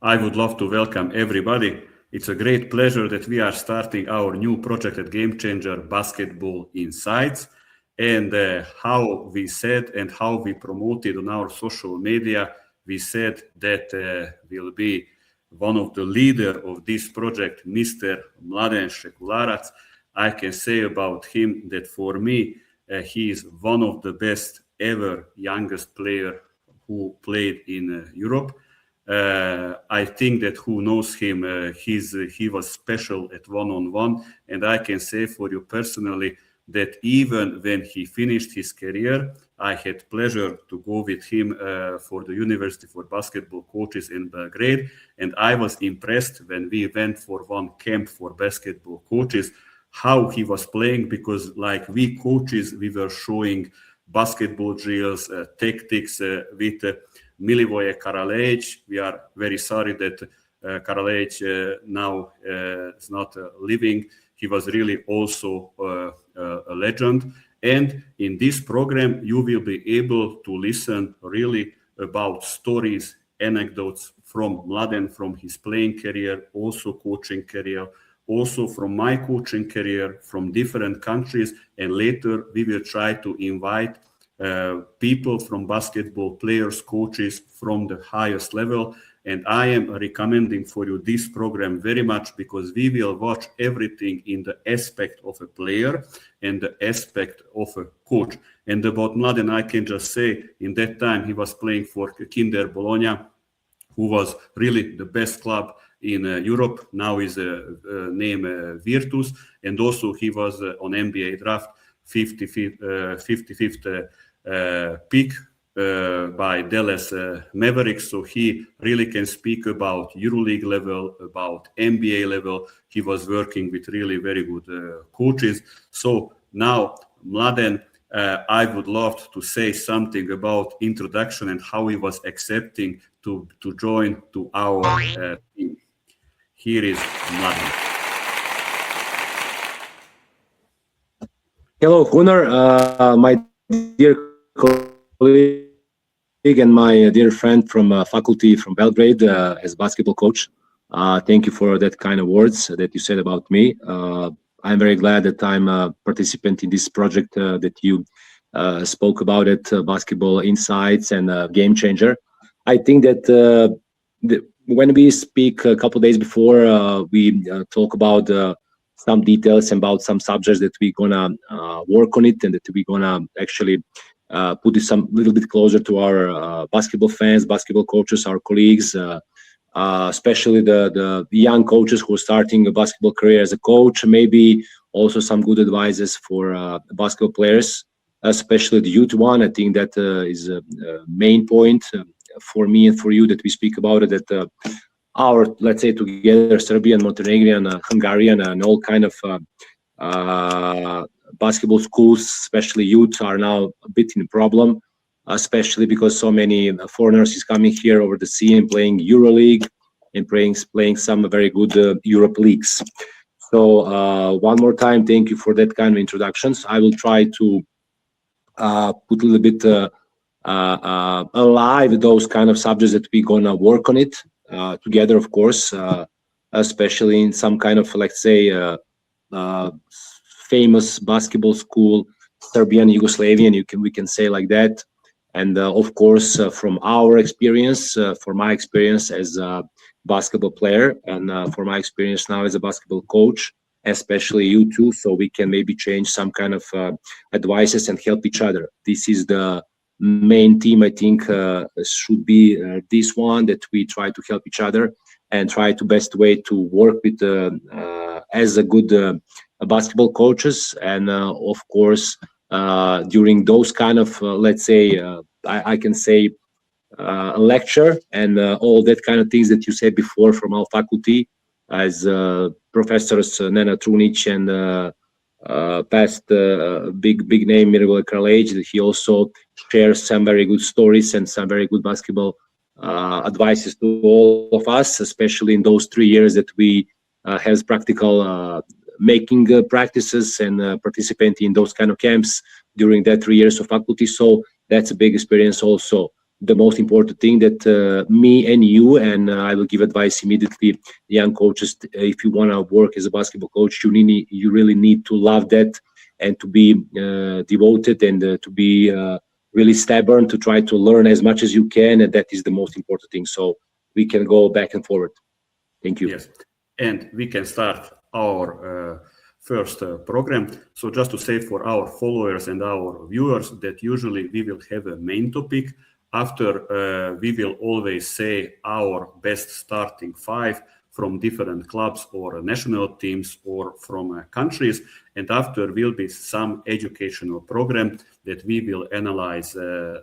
I would love to welcome everybody. It's a great pleasure that we are starting our new project at Game Changer Basketball Insights. And how we said and how we promoted on our social media, we said that will be one of the leader of this project, Mr. Mladen Sekularac. I can say about him that for me, he is one of the best ever youngest player who played in Europe. I think that who knows him, he was special at one-on-one, and I can say for you personally that even when he finished his career, I had pleasure to go with him for the University for Basketball Coaches in Belgrade, and I was impressed when we went for one camp for basketball coaches, how he was playing, because like we coaches, we were showing basketball drills, tactics with Milivoje Karalej. We are very sorry that Karalej now is not living. He was really also a legend. And in this program, you will be able to listen really about stories, anecdotes from Mladen, from his playing career, also coaching career, also from my coaching career, from different countries. And later we will try to invite people from basketball, players, coaches from the highest level. And I am recommending for you this program very much, because we will watch everything in the aspect of a player and the aspect of a coach. And about Mladen, I can just say in that time he was playing for Kinder Bologna, who was really the best club in Europe. Now is named Virtus. And also he was on NBA draft 55th pick by Dallas Mavericks. So he really can speak about EuroLeague level, about NBA level. He was working with really very good coaches. So now, Mladen, I would love to say something about introduction and how he was accepting to join to our team. Here is Mladen. Hello, Hunor, my dear colleague and my dear friend from faculty from Belgrade as basketball coach. Thank you for that kind of words that you said about me. I'm very glad that I'm a participant in this project that you spoke about it, Basketball Insights and Game Changer. I think that when we speak a couple of days before, we talk about some details about some subjects that we're gonna work on it, and that we're gonna actually put it some little bit closer to our basketball fans, basketball coaches, our colleagues, especially the young coaches who are starting a basketball career as a coach. Maybe also some good advices for basketball players, especially the youth one. I think that is a main point for me and for you that we speak about it. That our, let's say, together, Serbian, Montenegrin, Hungarian, and all kind of basketball schools, especially youth, are now a bit in a problem, especially because so many foreigners is coming here over the sea and playing EuroLeague and playing some very good Europe leagues. So one more time, thank you for that kind of introductions. I will try to put a little bit alive those kind of subjects that we're gonna work on it together, of course, especially in some kind of, let's say, famous basketball school, Serbian, Yugoslavian, we can say like that. And of course, from our experience, for my experience as a basketball player, and for my experience now as a basketball coach, especially you too, so we can maybe change some kind of advices and help each other. This is the main theme, I think, should be this one, that we try to help each other and try to best way to work with as a good basketball coaches. And of course, during those kind of, let's say, I can say, lecture and all that kind of things that you said before from our faculty, as professors Nena Trunic and past big name Milivoje Karalej, that he also shares some very good stories and some very good basketball advices to all of us, especially in those 3 years that we have practical making practices and participating in those kind of camps during that 3 years of faculty. So that's a big experience also the most important thing that me and you, and I will give advice immediately, young coaches, if you want to work as a basketball coach, you really need to love that and to be devoted and to be really stubborn, to try to learn as much as you can, and that is the most important thing. So we can go back and forward. Thank you. Yes, and we can start our first program. So just to say for our followers and our viewers that usually we will have a main topic. After we will always say our best starting five from different clubs or national teams or from countries. And after will be some educational program that we will analyze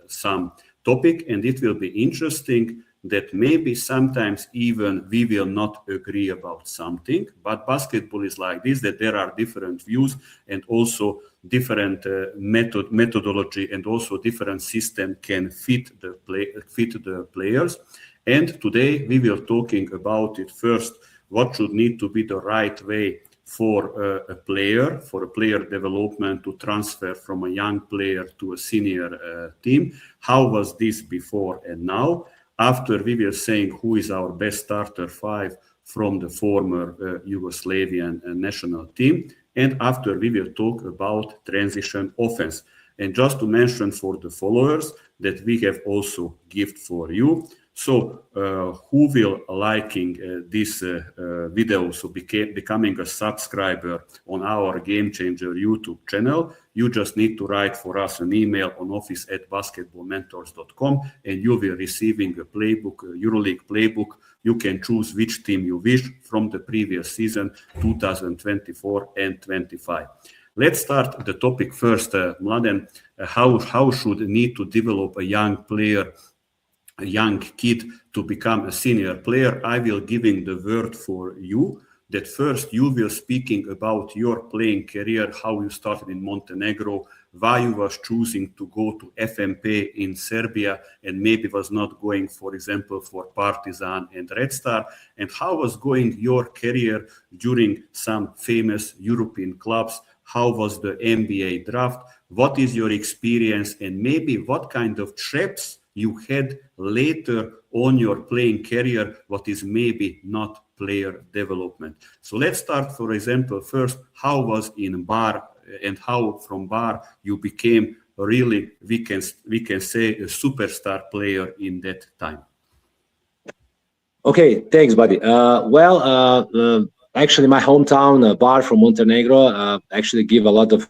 some topic, and it will be interesting that maybe sometimes even we will not agree about something, but basketball is like this, that there are different views and also different methodology and also different system can fit the players. And today we will talking about it first, what should need to be the right way for a player development to transfer from a young player to a senior team. How was this before and now? After we were saying who is our best starter five from the former Yugoslavian national team. And after we will talk about transition offense. And just to mention for the followers that we have also gift for you. So who will liking this video, so becoming a subscriber on our Game Changer YouTube channel, you just need to write for us an email on office@basketballmentors.com and you will receiving a playbook, EuroLeague playbook. You can choose which team you wish from the previous season, 2024 and 25. Let's start the topic first, Mladen. How should need to develop a young player, a young kid to become a senior player? I will giving the word for you. That first you will speaking about your playing career, how you started in Montenegro, why you was choosing to go to FMP in Serbia and maybe was not going, for example, for Partizan and Red Star, and how was going your career during some famous European clubs, how was the NBA draft, what is your experience, and maybe what kind of traps you had later on your playing career, what is maybe not player development. So let's start, for example, first, how was in Bar and how from Bar you became really, we can say, a superstar player in that time. Okay, thanks, buddy. Actually, my hometown, Bar from Montenegro, actually give a lot of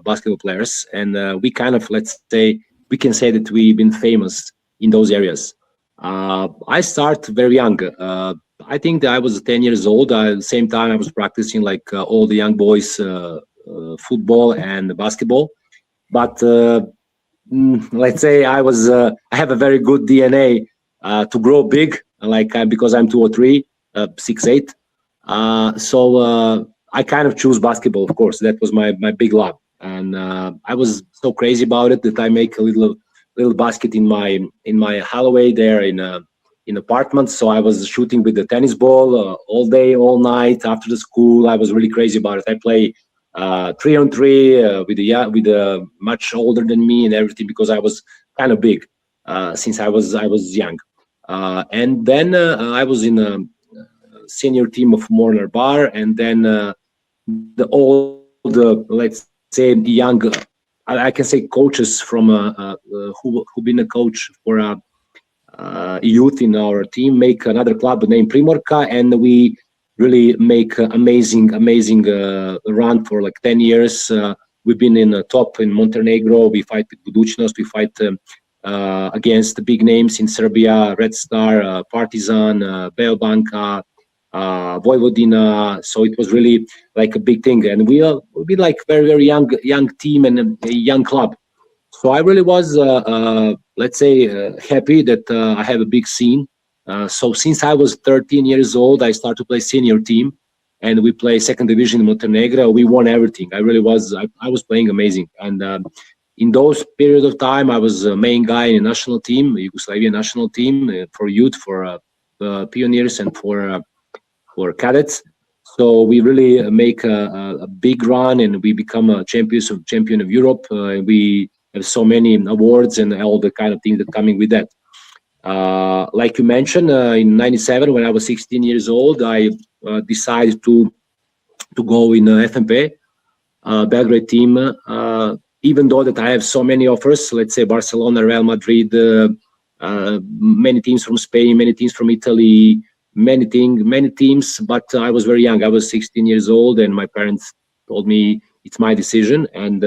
basketball players, and we kind of, let's say, we can say that we've been famous in those areas. I start very young. I think that I was 10 years old. At the same time, I was practicing like all the young boys, football and basketball. But let's say I have a very good DNA to grow big, like because I'm 203, 6'8". So I kind of choose basketball, of course. That was my big love. And I was so crazy about it that I make a little basket in my hallway there in apartments. So I was shooting with the tennis ball all day, all night after the school. I was really crazy about it. I play 3-on-3 with the much older than me and everything because I was kind of big since I was young. And then I was in a senior team of Mornar Bar, and then let's say young, I can say coaches from who been a coach for youth in our team make another club named Primorka, and we really make amazing run for like 10 years. We've been in the top in Montenegro. We fight with Budućnost. We fight against the big names in Serbia: Red Star, Partizan, Beobanka, Vojvodina. So it was really like a big thing, and we'll be like very young team and a young club. So I really was let's say happy that I have a big scene. So since I was 13 years old, I started to play senior team, and we play second division in Montenegro. We won everything. I was playing amazing, and in those periods of time, I was the main guy in the national team, Yugoslavian national team for youth, for pioneers, and for cadets. So we really make a big run, and we become a champion of Europe. We have so many awards and all the kind of things that coming with that. Like you mentioned, in '97, when I was 16 years old, I decided to go in FMP, Belgrade team. Even though that I have so many offers, let's say Barcelona, Real Madrid, many teams from Spain, many teams from Italy, many teams, but I was very young. I was 16 years old, and my parents told me it's my decision. And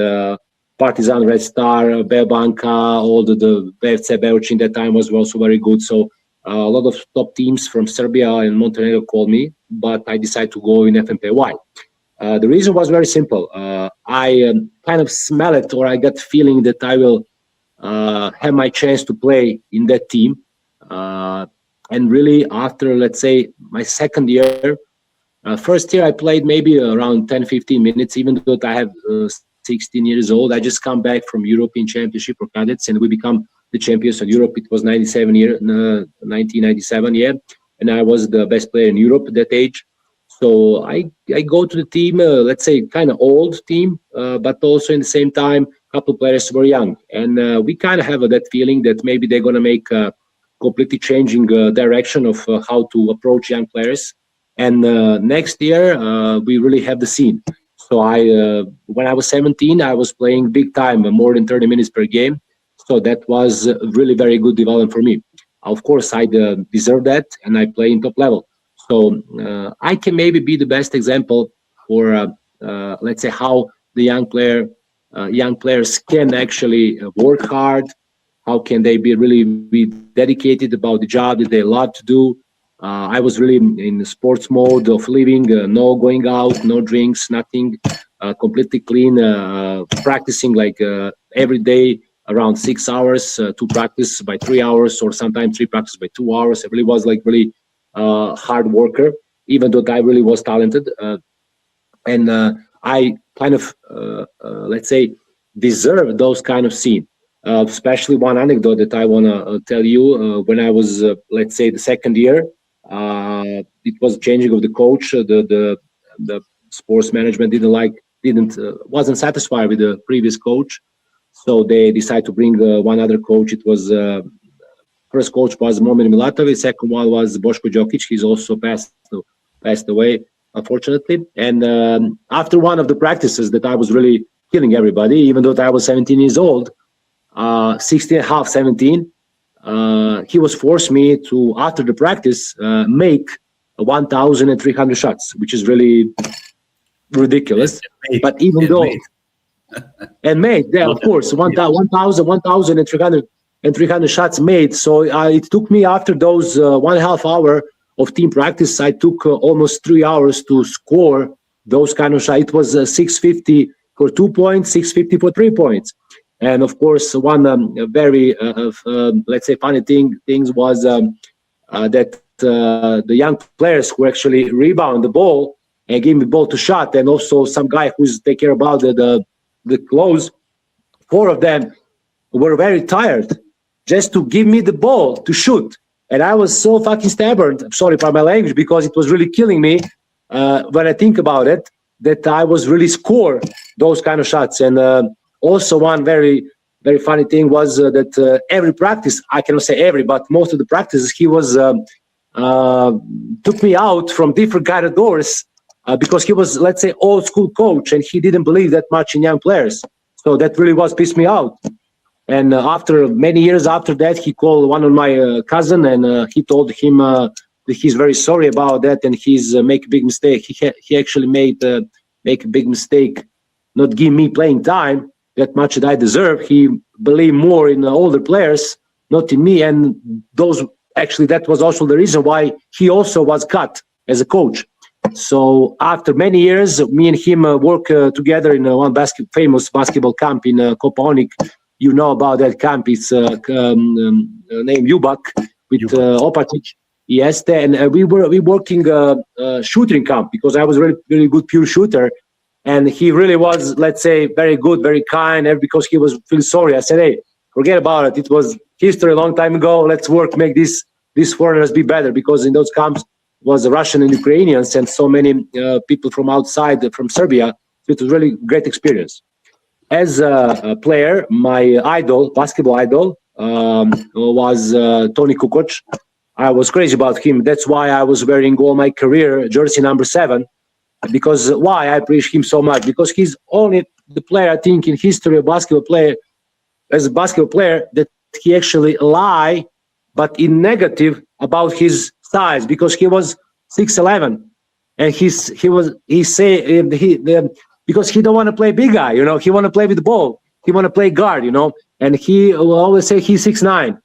Partizan, Red Star, Banka, all the VFC Beočin that time was also very good. So a lot of top teams from Serbia and Montenegro called me, but I decided to go in FMP. Why? The reason was very simple. I kind of smell it, or I got feeling that I will have my chance to play in that team. And really, after, let's say, my second year, first year I played maybe around 10, 15 minutes, even though I have 16 years old. I just come back from European Championship for cadets, and we become the champions of Europe. It was 1997, yeah. And I was the best player in Europe at that age. So I go to the team, let's say kind of old team, but also in the same time, a couple players were young. And we kind of have that feeling that maybe they're going to make a completely changing direction of how to approach young players. And next year, we really have the scene. So when I was 17, I was playing big time, more than 30 minutes per game. So that was really very good development for me. Of course, I deserve that, and I play in top level. So I can maybe be the best example for, let's say, how the young players can actually work hard. How can they be dedicated about the job that they love to do? I was really in the sports mode of living, no going out, no drinks, nothing, completely clean, practicing like every day around 6 hours, 2 practice by 3 hours, or sometimes 3 practice by 2 hours. I really was like really hard worker, even though I really was talented. And I kind of, let's say, deserve those kind of scene. Especially one anecdote that I want to tell you. When I was, let's say, the second year, it was changing of the coach. The sports management wasn't satisfied with the previous coach, so they decided to bring one other coach. It was first coach was Momir Milatovic. Second one was Boško Đokić. He's also passed away, unfortunately. And after one of the practices that I was really killing everybody, even though I was 17 years old, 16 and a half, 17, he was forced me to, after the practice, make 1,300 shots, which is really ridiculous. But even though, and made, yeah, of course, 1,300 shots made. So it took me, after those 1.5 hour of team practice, I took almost 3 hours to score those kind of shots. It was 650 for 2 points, 650 for 3 points. And of course, one very, let's say, funny things was that the young players who actually rebound the ball and give me the ball to shot, and also some guy who's take care about the clothes, 4 of them were very tired just to give me the ball to shoot. And I was so fucking stubborn, I'm sorry for my language, because it was really killing me when I think about it, that I was really score those kind of shots. And also one very, very funny thing was that every practice, I cannot say every, but most of the practices, he was took me out from different kind of doors because he was, let's say, old school coach, and he didn't believe that much in young players. So that really was pissed me out. And after many years after that, he called one of my cousin, and he told him that he's very sorry about that, and he's make a big mistake. He actually make a big mistake, not give me playing time that much that I deserve. He believed more in the older players, not in me. And that was also the reason why he also was cut as a coach. So after many years, me and him work together in one famous basketball camp in Kopaonik. You know about that camp. It's named Jubak with Opatic. Yes, and we were working shooting camp because I was really, really good pure shooter. And he really was, let's say, very good, very kind, and because he was feeling sorry. I said, hey, forget about it. It was history a long time ago. Let's work, make these foreigners be better, because in those camps was Russian and Ukrainians and so many people from outside, from Serbia. So it was really great experience. as a player, my idol, basketball idol, was Toni Kukoc. I was crazy about him. That's why I was wearing all my career jersey number 7. Because why I appreciate him so much? Because he's only the player, I think, in history of basketball player, as a basketball player, that he actually lie, but in negative about his size, because he was 6'11", and because he don't want to play big guy, he want to play with the ball, he want to play guard, and he will always say he's 6'9",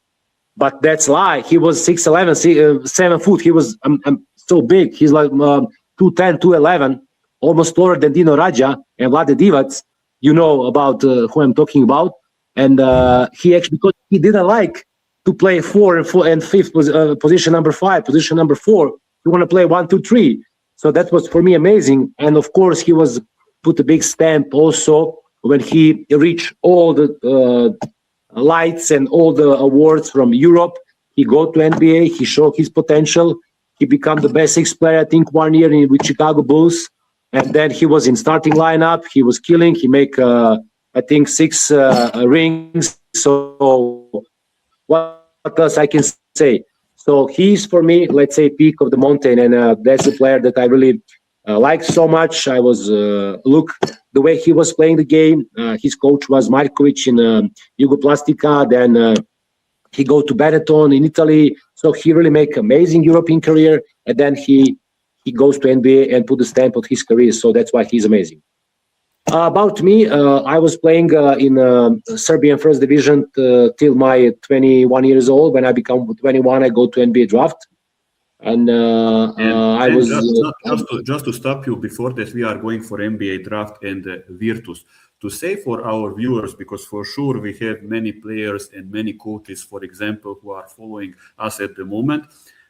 but that's lie. He was 6'11", 7 foot. He was so big. He's like 2'10", 2'11", almost taller than Dino Radja and Vlade Divac. You know about who I'm talking about. And he actually, because he didn't like to play 4 and 5th position number 5, position number 4. He want to play 1, 2, 3. So that was for me amazing. And of course, he was put a big stamp also when he reached all the lights and all the awards from Europe. He go to NBA. He showed his potential. He became the best 6th player, I think, 1 year with Chicago Bulls. And then he was in starting lineup. He was killing. He make, I think, 6 rings. So what else I can say? So he's, for me, let's say, peak of the mountain. And that's a player that I really like so much. I was, look, the way he was playing the game. His coach was Markovic in Jugoplastika. Then he go to Benetton in Italy. So he really make amazing European career. And then he goes to NBA and put the stamp on his career. So that's why he's amazing. About me, I was playing in Serbian first division till my 21 years old. When I become 21, I go to NBA draft. And I was just to stop you before that, we are going for NBA draft and Virtus. To say for our viewers, because for sure we have many players and many coaches, for example, who are following us at the moment.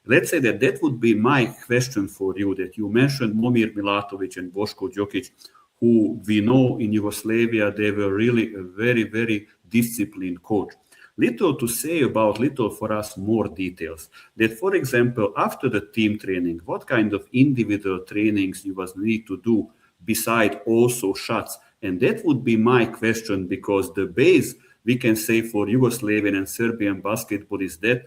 Let's say that would be my question for you, that you mentioned Momir Milatovic and Boško Đokic, who we know in Yugoslavia, they were really a very, very disciplined coach. Little to say about, little for us more details. That, for example, after the team training, what kind of individual trainings you was need to do beside also shots? And that would be my question, because the base, we can say, for Yugoslavian and Serbian basketball is that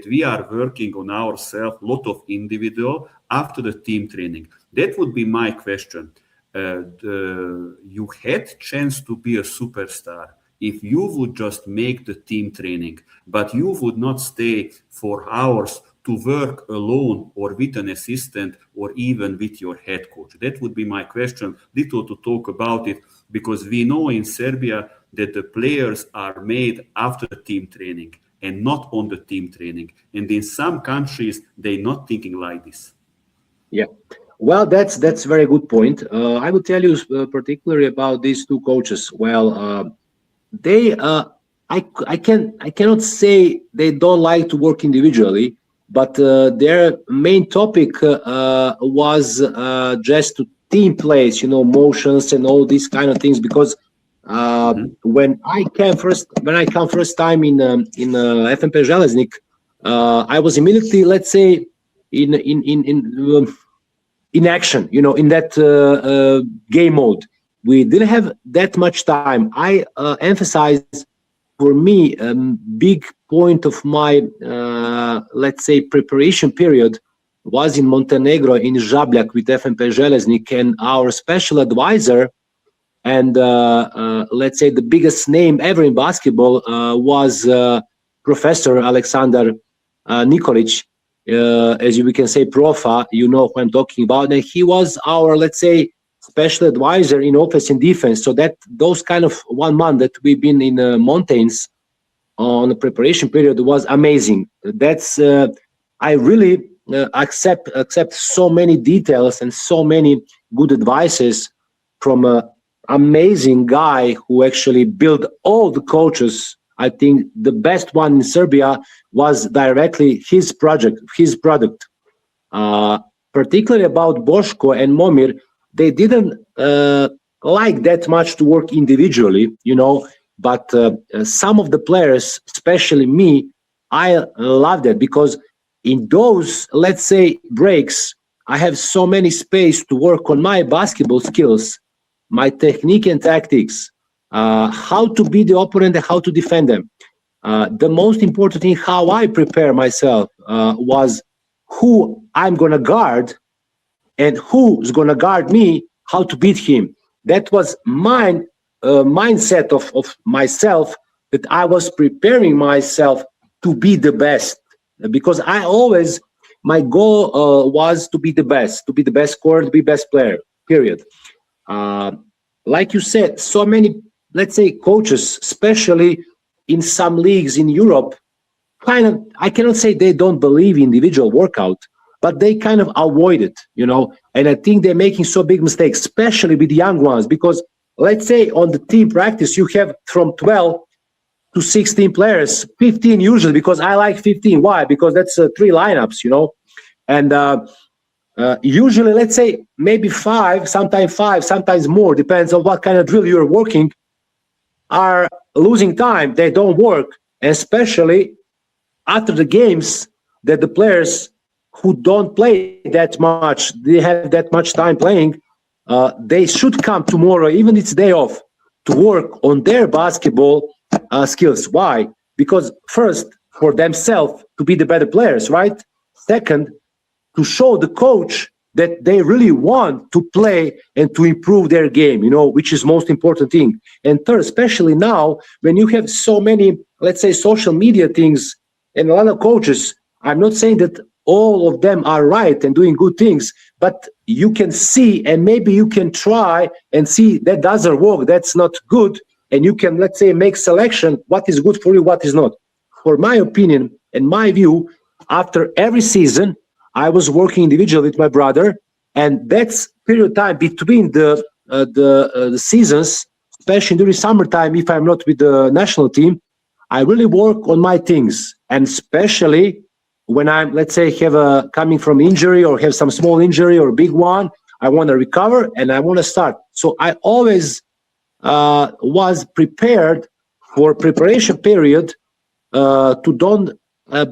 we are working on ourselves, a lot of individual after the team training. That would be my question. You had chance to be a superstar if you would just make the team training, but you would not stay for hours to work alone or with an assistant or even with your head coach. That would be my question. Little to talk about it, because we know in Serbia that the players are made after the team training and not on the team training. And in some countries, they're not thinking like this. Yeah. Well, that's a very good point. I will tell you particularly about these two coaches. Well, they I cannot say they don't like to work individually, but their main topic was just to team plays, motions and all these kind of things. Because when I came first time in FNP Železnik, I was immediately, let's say, in action, in that game mode. We didn't have that much time. I emphasized, for me, a big point of my, let's say, preparation period was in Montenegro, in Žabljak with FNP Železnik, and our special advisor, and let's say the biggest name ever in basketball was Professor Aleksandar Nikolic. As we can say, Profa, you know who I'm talking about. And he was our, let's say, special advisor in offense and defense. So that those kind of 1 month that we've been in the mountains on the preparation period was amazing. That's I really accept so many details and so many good advices from an amazing guy who actually built all the coaches. I think the best one in Serbia was directly his product. Particularly about Boško and Momir, they didn't like that much to work individually, but some of the players, especially me, I love that, because in those, let's say, breaks, I have so many space to work on my basketball skills, my technique and tactics, how to beat the opponent and how to defend them. The most important thing, how I prepare myself, was who I'm going to guard and who's going to guard me, how to beat him. That was my mindset of myself, that I was preparing myself to be the best. Because I always, my goal was to be the best scorer, to be best player, period. Like you said, so many, let's say, coaches, especially in some leagues in Europe, kind of, I cannot say they don't believe in individual workout, but they kind of avoid it, and I think they're making so big mistakes, especially with the young ones, because let's say on the team practice, you have from 12 to 16 players, 15 usually, because I like 15. Why? Because that's 3 lineups, and usually, let's say maybe 5, sometimes more, depends on what kind of drill you're working, are losing time. They don't work, especially after the games, that the players who don't play that much, they have that much time playing, they should come tomorrow, even if it's day off, to work on their basketball skills. Why? Because first, for themselves to be the better players, right? Second, to show the coach that they really want to play and to improve their game, which is most important thing. And third, especially now, when you have so many, let's say, social media things and a lot of coaches, I'm not saying that all of them are right and doing good things, but you can see, and maybe you can try and see that doesn't work, that's not good, and you can, let's say, make selection, what is good for you, what is not. For my opinion and my view, after every season, I was working individually with my brother, and that's period of time between the seasons, especially during summertime, if I'm not with the national team, I really work on my things, and especially when I'm, let's say, coming from injury or have some small injury or big one, I want to recover and I want to start. So I always was prepared for preparation period to don't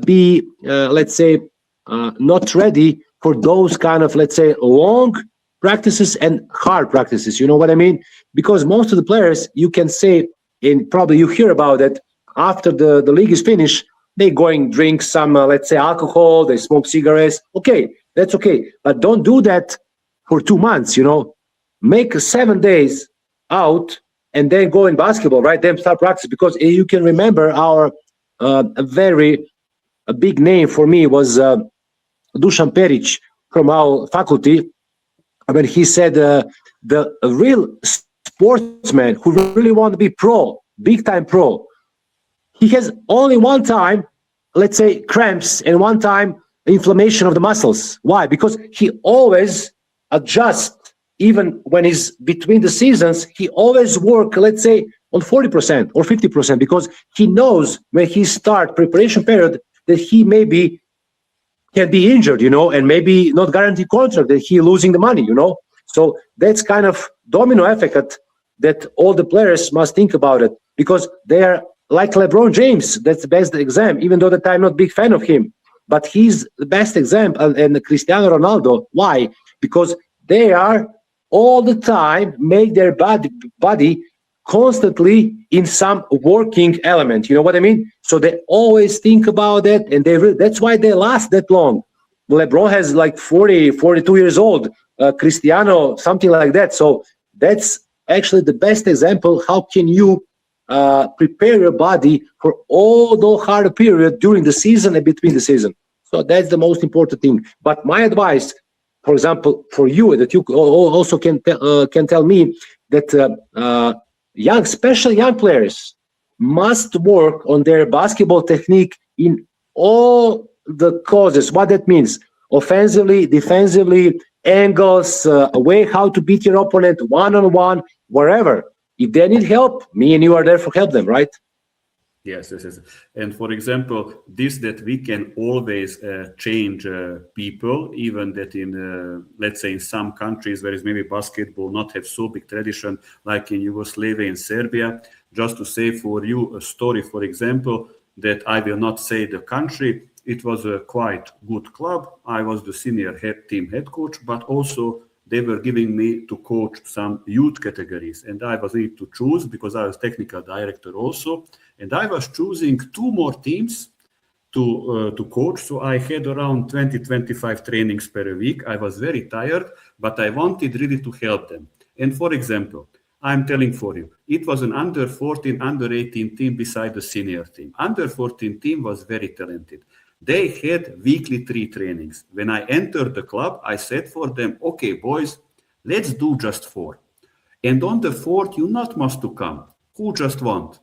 be, let's say, not ready for those kind of, let's say, long practices and hard practices. You know what I mean? Because most of the players, you can say, and probably you hear about it, after the league is finished, they going drink some, let's say, alcohol, they smoke cigarettes. Okay, that's okay. But don't do that for 2 months, Make 7 days out and then go in basketball, right? Then start practice. Because you can remember our a big name for me was Dusan Peric from our faculty, when he said the real sportsman who really want to be pro, big time pro, he has only one time, let's say, cramps and one time inflammation of the muscles. Why? Because he always adjusts, even when he's between the seasons, he always work, let's say, on 40% or 50%, because he knows when he start preparation period that he maybe can be injured, and maybe not guaranteed contract, that he losing the money, So that's kind of domino effect that all the players must think about it, because they are like LeBron James. That's the best example, even though that I'm not a big fan of him, but he's the best example, and Cristiano Ronaldo. Why? Because they are all the time make their body constantly in some working element. You know what I mean? So they always think about that, and that's why they last that long. LeBron has like 40, 42 years old, Cristiano, something like that. So that's actually the best example. How can you prepare your body for all the hard period during the season and between the season? So that's the most important thing. But my advice, for example, for you, that you also can tell me that especially young players must work on their basketball technique in all the causes. What that means: offensively, defensively, angles, way how to beat your opponent, one-on-one, wherever. If they need help, me and you are there for help them, right? Yes. And for example, this that we can always change people, even that in, let's say, in some countries where is maybe basketball not have so big tradition, like in Yugoslavia and Serbia. Just to say for you a story, for example, that I will not say the country. It was a quite good club. I was the senior team head coach, but also they were giving me to coach some youth categories, and I was able to choose because I was technical director also, and I was choosing 2 more teams to coach. So I had around 20-25 trainings per week. I was very tired, but I wanted really to help them. And for example, I'm telling for you, it was an under 14, under 18 team beside the senior team. Under 14 team was very talented. They had weekly 3 trainings. When I entered the club, I said for them, okay, boys, let's do just 4. And on the 4th, you not must to come. Who just want?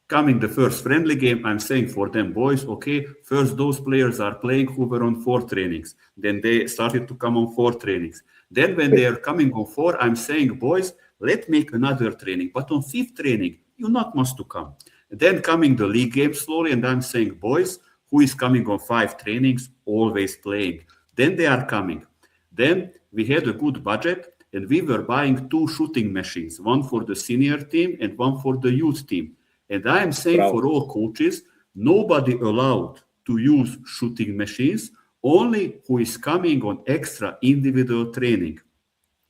Coming the first friendly game, I'm saying for them, boys, okay, first those players are playing who were on 4 trainings. Then they started to come on 4 trainings. Then when they are coming on 4, I'm saying, boys, let's make another training. But on 5th training, you not must to come. Then coming the league game slowly, and I'm saying, boys, who is coming on 5 trainings, always playing. Then they are coming. Then we had a good budget, and we were buying 2 shooting machines, one for the senior team and one for the youth team. And I am saying for all coaches, nobody allowed to use shooting machines, only who is coming on extra individual training.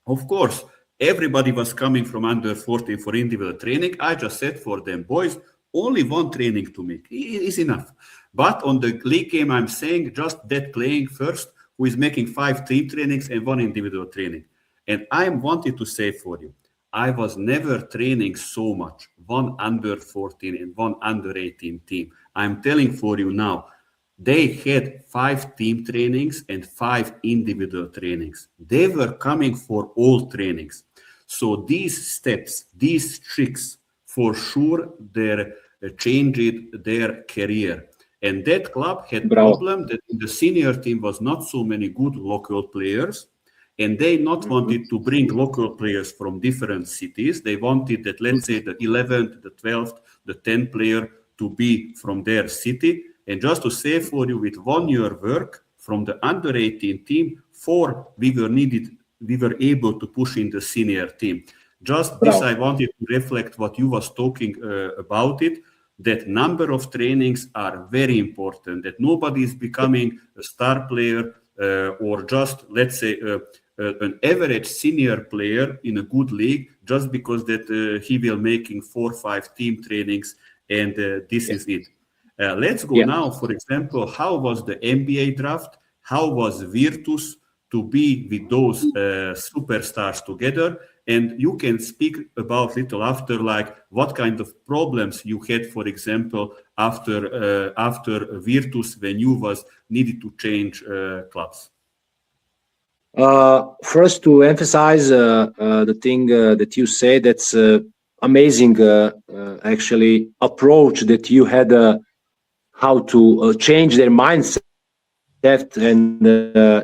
Of course, everybody was coming from under 14 for individual training. I just said for them, boys, only 1 training to make is enough. But on the league game, I'm saying just that playing first, who is making 5 team trainings and 1 individual training. And I wanted to say for you, I was never training so much, 1 under 14 and 1 under 18 team. I'm telling for you now, they had 5 team trainings and 5 individual trainings. They were coming for all trainings. So these steps, these tricks, for sure, they changed their career. And that club had problem that in the senior team was not so many good local players. And they not wanted to bring local players from different cities. They wanted that, let's say, the 11th, the 12th, the 10th player to be from their city. And just to say for you, with 1 year work from the under 18 team, 4 we were able to push in the senior team. Just this, I wanted to reflect what you was talking about it, that number of trainings are very important, that nobody is becoming a star player or just, let's say, an average senior player in a good league just because that he will making 4 or 5 team trainings and this is it. Let's go now, for example, how was the NBA draft? How was Virtus to be with those superstars together? And you can speak about little after, like what kind of problems you had, for example, after Virtus when you was needed to change clubs. First, to emphasize the thing that you say, that's amazing, actually, approach that you had, how to change their mindset and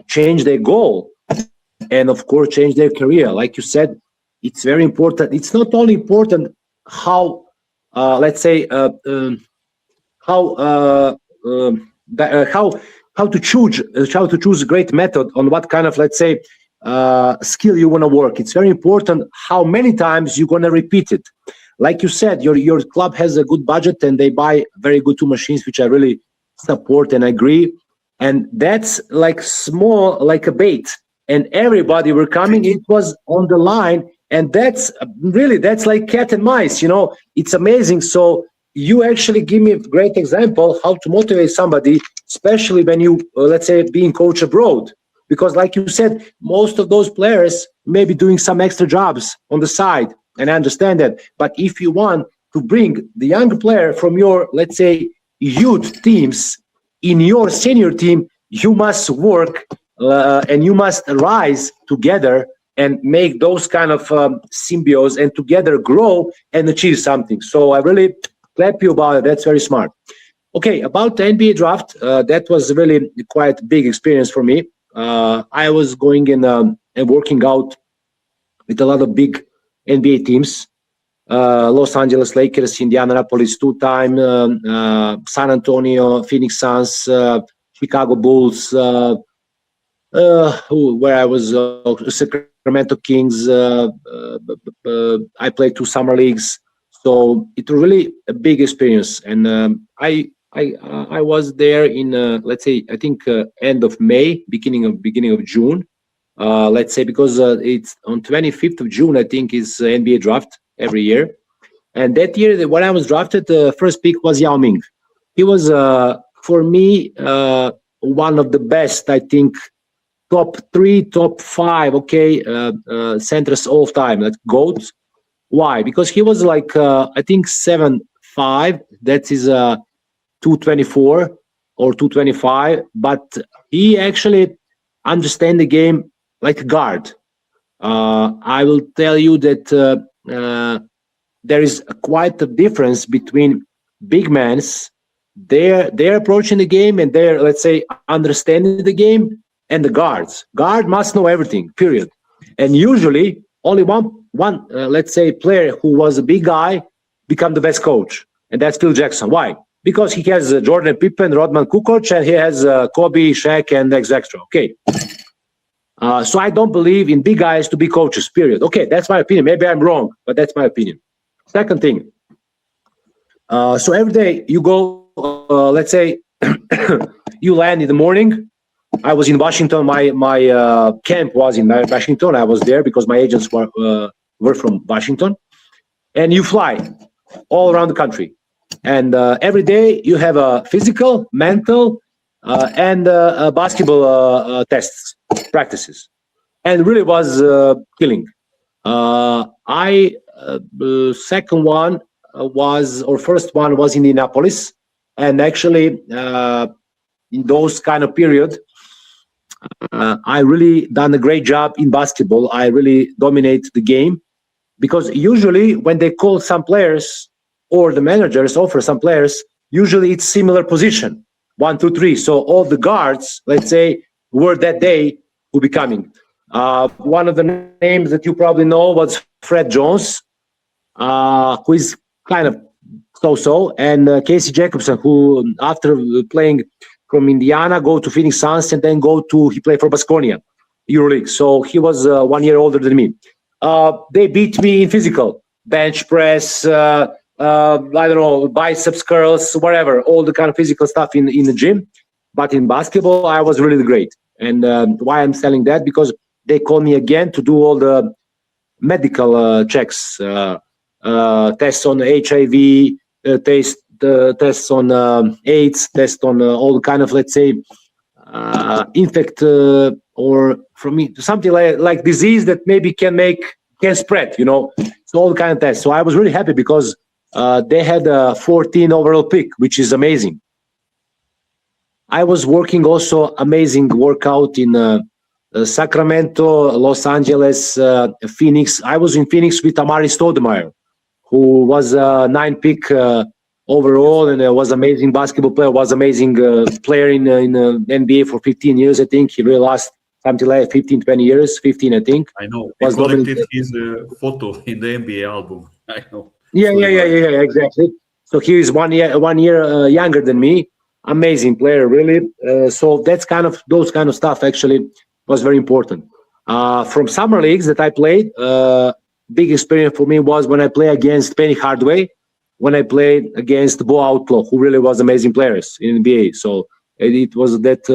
change their goal, and of course, change their career. Like you said, it's very important. It's not only important how, let's say, how to choose a great method on what kind of, let's say, skill you want to work. It's very important how many times you're going to repeat it. Like you said, your club has a good budget and they buy very good 2 machines, which I really support and agree. And that's like small, like a bait. And everybody were coming, it was on the line. And that's like cat and mice, it's amazing. So you actually give me a great example how to motivate somebody, especially when you, let's say, being coach abroad. Because like you said, most of those players may be doing some extra jobs on the side, and I understand that. But if you want to bring the young player from your, let's say, youth teams in your senior team, you must work and you must rise together and make those kind of symbios and together grow and achieve something. So I really clap you about it. That's very smart. Okay, about the NBA draft, that was really quite a big experience for me. I was going in and working out with a lot of big NBA teams. Los Angeles Lakers, Indianapolis 2-time, San Antonio, Phoenix Suns, Chicago Bulls, where I was Sacramento Kings. I played 2 summer leagues, so it was really a big experience. And I was there in let's say, I think end of May, beginning of June, let's say, because it's on 25th of June, I think, is NBA draft every year. And that year, when I was drafted, the first pick was Yao Ming. He was, for me, one of the best, I think, top 3, top 5, okay, centers all time, like GOATs. Why? Because he was like, I think 7'5", that is 224 or 225, but he actually understand the game like a guard. I will tell you that there is quite a difference between big men's, they're approaching the game and they're, let's say, understanding the game, and the guards. Guard must know everything, period. And usually only one let's say, player who was a big guy become the best coach, and that's Phil Jackson. Why? Because he has Jordan Pippen, Rodman Kukoc, and he has Kobe, Shaq, and etc. Okay. So I don't believe in big guys to be coaches, period. Okay, that's my opinion. Maybe I'm wrong, but that's my opinion. Second thing. So every day you go, let's say, you land in the morning. I was in Washington. My camp was in Washington. I was there because my agents were from Washington. And you fly all around the country. And every day you have a physical, mental, and basketball tests, practices. And really was killing. Second one was, or first one was in Indianapolis. And actually, in those kind of period, I really done a great job in basketball. I really dominate the game, because usually when they call some players or the managers offer some players, usually it's similar position, 1, 2, 3. So all the guards, let's say, were that day who be coming. One of the names that you probably know was Fred Jones, who is kind of so-so, and Casey Jacobson, who after playing from Indiana, go to Phoenix Suns, and then he played for Baskonia, EuroLeague. So he was 1 year older than me. They beat me in physical, bench press, I don't know, biceps curls, whatever, all the kind of physical stuff in the gym. But in basketball, I was really great. And why I'm saying that? Because they call me again to do all the medical checks, tests on HIV, tests on AIDS, tests on all kind of, let's say, infect or from me something like disease that maybe can spread, so all kind of tests. So I was really happy because they had a 14 overall pick, which is amazing. I was working also amazing workout in Sacramento, Los Angeles, Phoenix. I was in Phoenix with Amari Stoudemire, who was a 9 pick overall, and was amazing basketball player, was amazing player in NBA for 15 years, I think. He really lost something like 15, 20 years, 15, I think. I know. He collected his photo in the NBA album. I know. Yeah, exactly. So he is 1 year younger than me. Amazing player, really. So that's those kind of stuff actually was very important. From summer leagues that I played, big experience for me was when I played against Penny Hardaway, when I played against Bo Outlaw, who really was amazing players in NBA. So it was that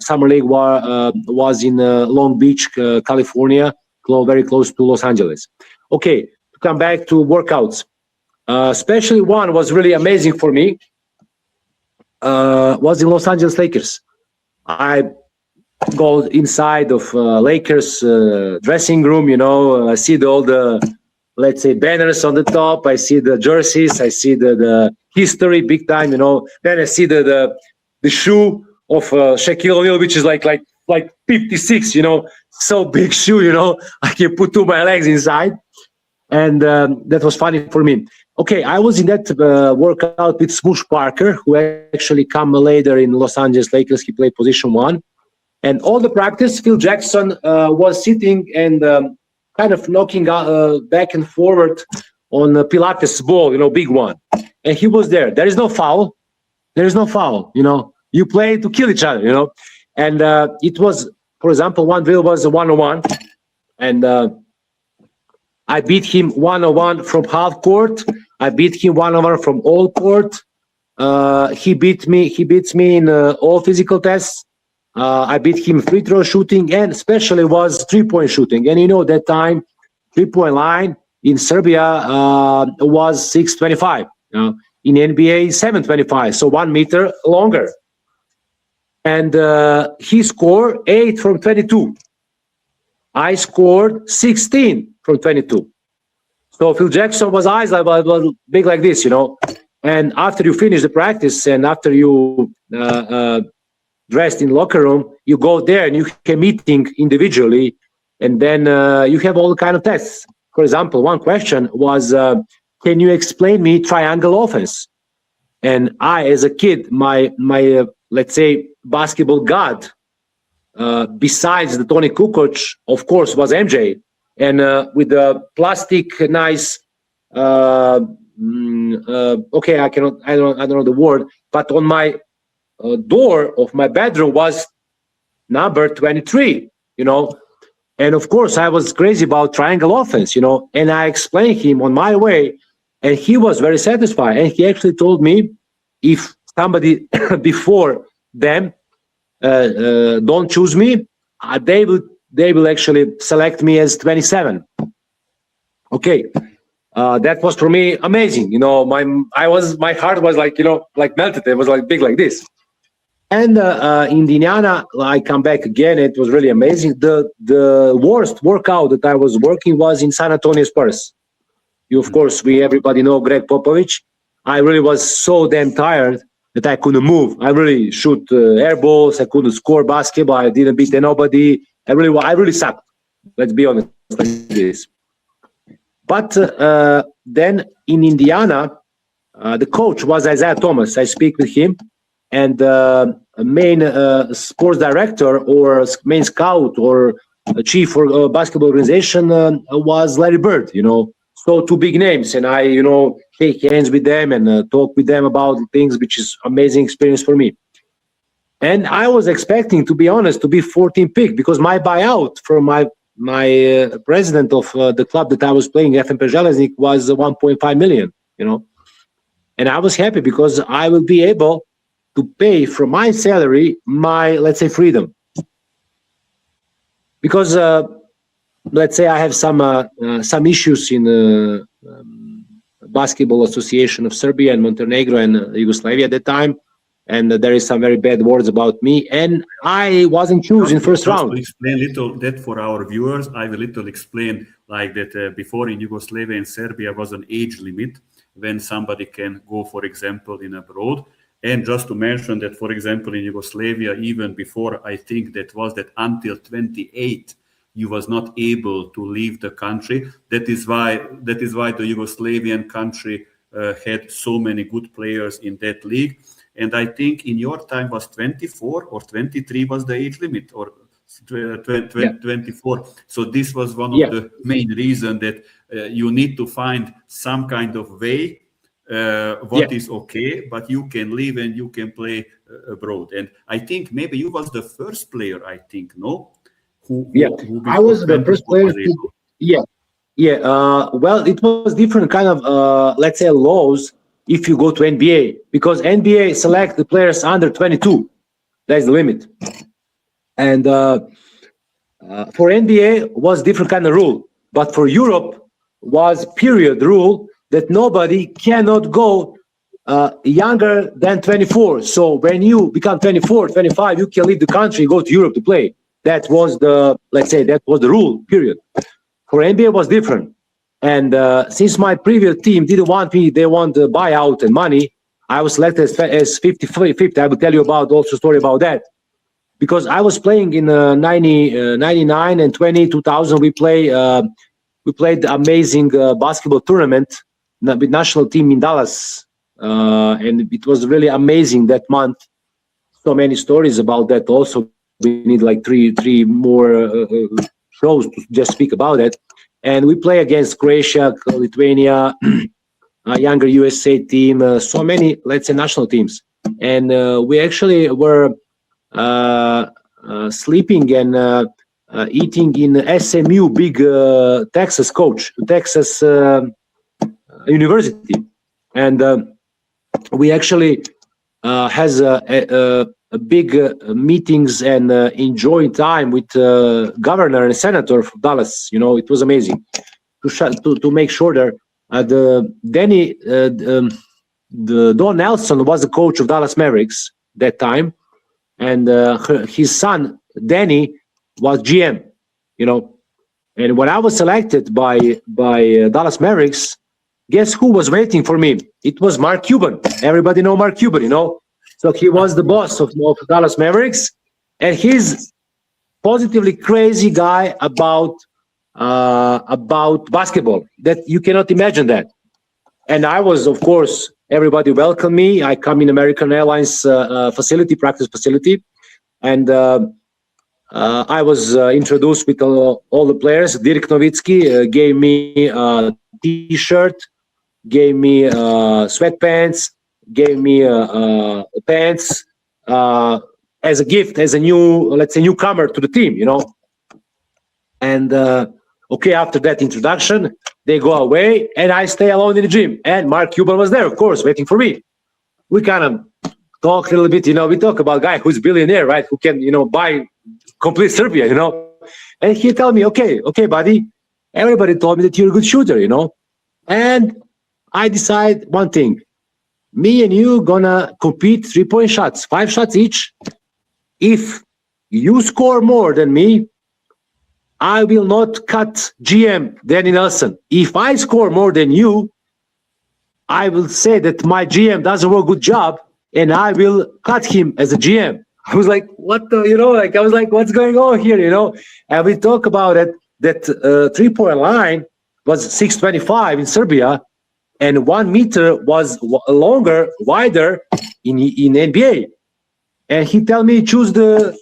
summer league was in Long Beach, California, very close to Los Angeles. Okay, to come back to workouts, especially one was really amazing for me, was in Los Angeles Lakers. I go inside of Lakers dressing room, I see all the, let's say, banners on the top. I see the jerseys. I see the history big time, Then I see the shoe of Shaquille O'Neal, which is like 56, so big shoe, I can put 2 my legs inside. And that was funny for me. Okay, I was in that workout with Smoosh Parker, who actually come later in Los Angeles Lakers. He played position 1. And all the practice, Phil Jackson was sitting and kind of knocking back and forward on the Pilates ball, big one. And he was there. There is no foul. You play to kill each other, And it was, for example, one drill was a 1-on-1. And I beat him 1-on-1 from half court. I beat him 1-on-1 from all court. He beats me in all physical tests. I beat him free throw shooting, and especially was 3-point shooting. And that time 3-point line in Serbia was 6.25. In NBA 7.25, so 1 meter longer. And he scored 8 from 22. I scored 16 from 22. So Phil Jackson was eyes was big like this, And after you finish the practice and after you dressed in locker room, you go there and you can meeting individually, and then you have all kind of tests. For example, one question was, can you explain me triangle offense? And I, as a kid, my let's say basketball god, besides the Tony Kukoc, of course, was MJ. And with the plastic nice, okay, I don't know the word, but on my door of my bedroom was number 23, And of course, I was crazy about triangle offense, And I explained him on my way, and he was very satisfied. And he actually told me, if somebody before them don't choose me, they will actually select me as 27. Okay, that was for me amazing. My heart was like like melted. It was like big like this. And in Indiana, I come back again. It was really amazing. The worst workout that I was working was in San Antonio Spurs. Of course, everybody know Greg Popovich. I really was so damn tired that I couldn't move. I really shoot air balls. I couldn't score basketball. I didn't beat nobody. I really sucked. Let's be honest like this. But then in Indiana, the coach was Isaiah Thomas. I speak with him. And main sports director or main scout or chief for basketball organization was Larry Bird, So 2 big names. And I, shake hands with them and talk with them about things, which is amazing experience for me. And I was expecting, to be honest, to be 14th pick because my buyout from my president of the club that I was playing, FNP Železnik, was 1.5 million, And I was happy because I will be able to pay from my salary my, let's say, freedom. Because let's say I have some issues in Basketball Association of Serbia and Montenegro and Yugoslavia at that time, and there is some very bad words about me, and I wasn't chosen in first round. To explain little that for our viewers, I will little explain like that before in Yugoslavia and Serbia was an age limit when somebody can go, for example, in abroad. And just to mention that, for example, in Yugoslavia, even before, I think that until 28, you was not able to leave the country. That is why the Yugoslavian country had so many good players in that league. And I think in your time was 24 or 23 was the age limit, or 24. So this was one of the main reasons that you need to find some kind of way what is okay, but you can live and you can play abroad. And I think maybe you was the first player, I think, no? Who I was the first player. Well, it was different kind of, let's say, laws if you go to NBA, because NBA select the players under 22. That's the limit. And for NBA was different kind of rule, but for Europe was period rule that nobody cannot go younger than 24. So when you become 24, 25, you can leave the country and go to Europe to play. That was the, let's say, that was the rule, period. For NBA was different. And since my previous team didn't want me, they want the buyout and money, I was selected as 50. I will tell you about also story about that. Because I was playing in 99 and 2000, we played the amazing basketball tournament with national team in Dallas. And it was really amazing that month. So many stories about that also. We need like three more shows to just speak about it. And we play against Croatia, Lithuania, younger USA team, so many, let's say, national teams. And we actually were sleeping and eating in SMU, big Texas University. And we actually has big meetings and enjoying time with governor and senator of Dallas. You know, it was amazing to make sure there. The Don Nelson was the coach of Dallas Mavericks that time, and his son Danny was GM. You know, and when I was selected by Dallas Mavericks, guess who was waiting for me? It was Mark Cuban. Everybody know Mark Cuban, you know. So he was the boss of Dallas Mavericks, and he's positively crazy guy about basketball. That you cannot imagine that. And I was, of course, everybody welcomed me. I come in American Airlines facility, practice facility, and I was introduced with all the players. Dirk Nowitzki gave me a T-shirt, gave me sweatpants, gave me pants as a gift, as a newcomer to the team, you know. And okay, after that introduction, they go away, and I stay alone in the gym. And Mark Cuban was there, of course, waiting for me. We kind of talk a little bit, you know. We talk about a guy who's a billionaire, right? Who can, you know, buy complete Serbia, you know. And he told me, okay, buddy. Everybody told me that you're a good shooter, you know. And I decide one thing. Me and you gonna compete 3-point shots, 5 shots each. If you score more than me, I will not cut GM Danny Nelson. If I score more than you, I will say that my GM doesn't work a good job, and I will cut him as a GM. I was like, what the, you know, like, I was like, what's going on here, you know? And we talk about it, that 3-point line was 625 in Serbia, and 1 meter was longer, wider in NBA. And he tell me, choose the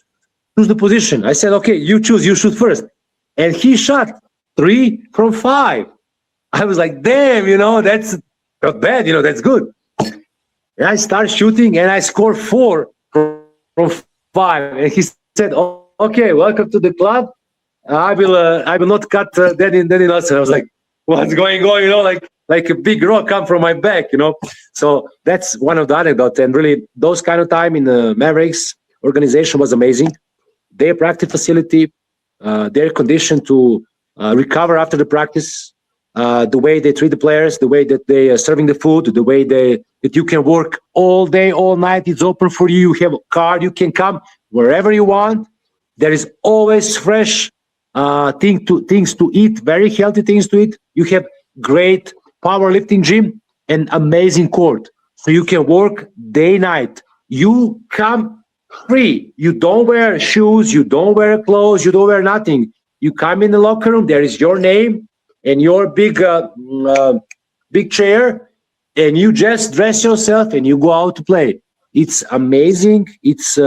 position. I said, okay, you choose, you shoot first. And he shot 3 from 5. I was like, damn, you know, that's not bad, you know, that's good. And I start shooting, and I score 4 from 5. And he said, oh, okay, welcome to the club. I will not cut Danny Nelson. I was like, what's going on, you know, like a big rock come from my back, you know. So that's one of the anecdotes. And really, those kind of time in the Mavericks organization was amazing. Their practice facility, their condition to recover after the practice, the way they treat the players, the way that they are serving the food, the way that you can work all day, all night. It's open for you. You have a card. You can come wherever you want. There is always fresh things to eat, very healthy things to eat. You have great powerlifting gym and amazing court. So you can work day, night. You come free. You don't wear shoes. You don't wear clothes. You don't wear nothing. You come in the locker room. There is your name and your big chair, and you just dress yourself and you go out to play. It's amazing. It's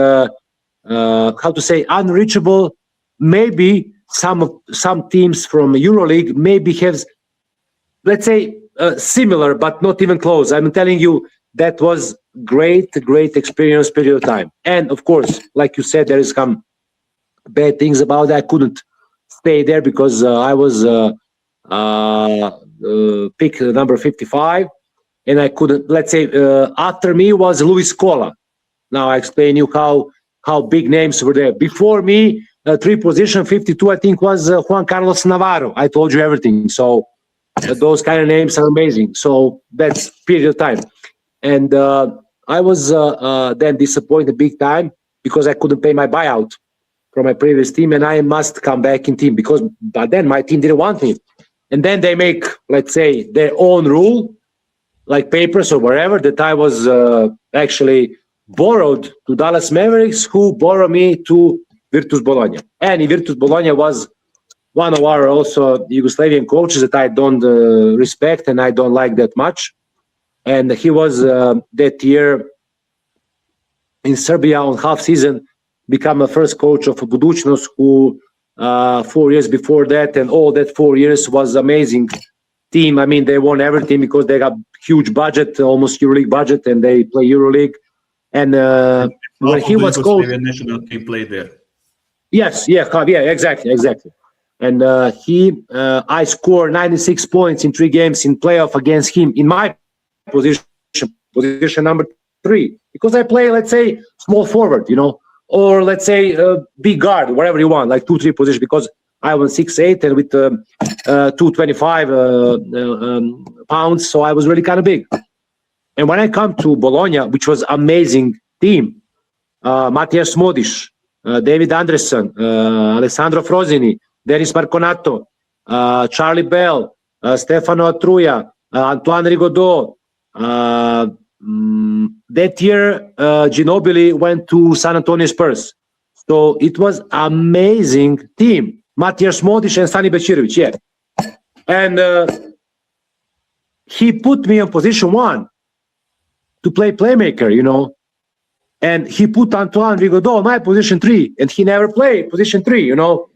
unreachable. Maybe some teams from EuroLeague maybe have, let's say, similar, but not even close. I'm telling you, that was great experience, period of time. And of course, like you said, there is some bad things about that. I couldn't stay there because I was pick number 55, and I couldn't. Let's say after me was Luis Scola. Now I explain you how big names were there. Before me, 3 position 52, I think, was Juan Carlos Navarro. I told you everything. So those kind of names are amazing. So that's period of time. And I was then disappointed big time because I couldn't pay my buyout from my previous team, and I must come back in team because by then my team didn't want me. And then they make, let's say, their own rule, like papers or wherever, that I was actually borrowed to Dallas Mavericks, who borrowed me to Virtus Bologna. And Virtus Bologna was one of our also Yugoslavian coaches that I don't respect and I don't like that much. And he was that year in Serbia on half season, become a first coach of Budućnost, who 4 years before that, and all that 4 years was amazing team. I mean, they won everything because they got huge budget, almost EuroLeague budget, and they play EuroLeague. And when he was coach, Yugoslavian National Team played there. Yes, exactly. And I scored 96 points in 3 games in playoff against him in my position number 3 because I play, let's say, small forward, or let's say big guard, whatever you want, like 2-3 position, because I was 6'8" and with 225 pounds, so I was really kind of big. And when I come to Bologna, which was amazing team, Mattias Modic, David Andresson, Alessandro Frosini, Denis Marconato, Charlie Bell, Stefano Atruia, Antoine Rigaudot. That year, Ginobili went to San Antonio Spurs. So it was amazing team. Mattias Modic and Stani Bečirović, yeah. And he put me in position 1 to play playmaker, And he put Antoine Rigaudot in my position 3, and he never played position 3,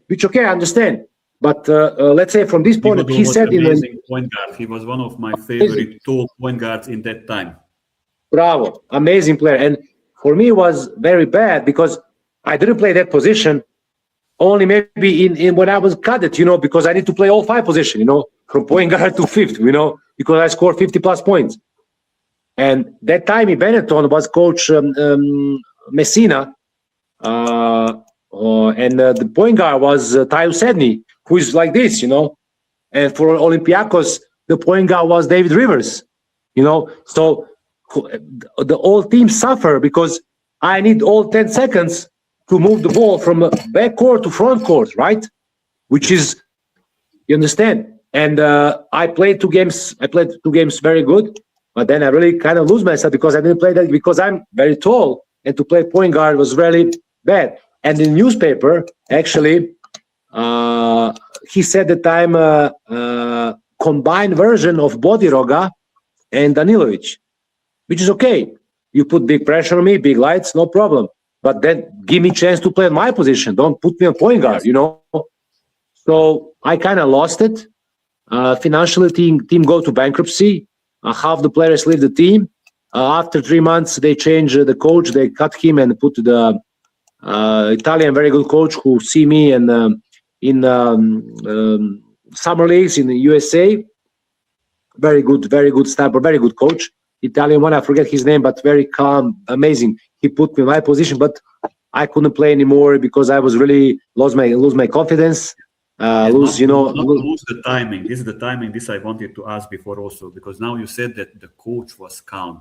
which, okay, I understand. But let's say from this point, he said amazing point guard. He was one of my favorite tall point guards in that time. Bravo, amazing player. And for me, it was very bad because I didn't play that position. Only maybe in when I was cadet, because I need to play all 5 positions, from point guard to 5th, because I scored 50 plus points. And that time in Benetton was coach Messina, and the point guard was Tyus Edney, who is like this, And for Olympiacos, the point guard was David Rivers, So the whole team suffer because I need all 10 seconds to move the ball from back court to front court, right? Which is, you understand? And I played 2 games. I played 2 games very good. But then I really kind of lose myself because I didn't play that because I'm very tall, and to play point guard was really bad. And in the newspaper, actually, he said that I'm a combined version of Bodiroga and Danilovic, which is okay. You put big pressure on me, big lights, no problem. But then give me a chance to play in my position. Don't put me on point guard, So I kind of lost it. Financially, team go to bankruptcy. Half the players leave the team. After 3 months, they change the coach. They cut him and put the Italian very good coach who see me in summer leagues in the USA. Very good staff, very good coach. Italian one, I forget his name, but very calm, amazing. He put me in my position, but I couldn't play anymore because I was really lose my confidence. Lose the timing. This is the timing. This I wanted to ask before also, because now you said that the coach was calm.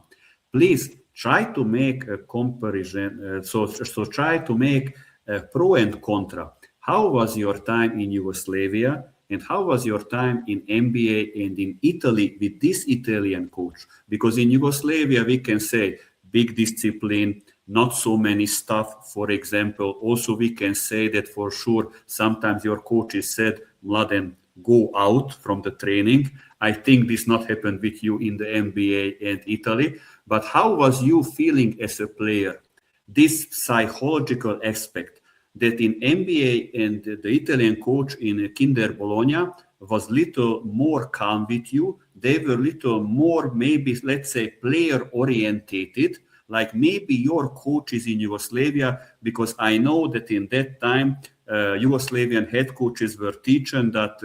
Please try to make a comparison. So try to make a pro and contra. How was your time in Yugoslavia, and how was your time in NBA and in Italy with this Italian coach? Because in Yugoslavia we can say big discipline, not so many stuff. For example, also we can say that for sure sometimes your coaches said, Mladen, go out from the training. I think this not happened with you in the NBA and Italy. But how was you feeling as a player? This psychological aspect that in NBA and the Italian coach in Kinder Bologna was little more calm with you. They were little more, maybe, let's say, player orientated, like maybe your coaches in Yugoslavia, because I know that in that time, Yugoslavian head coaches were teaching that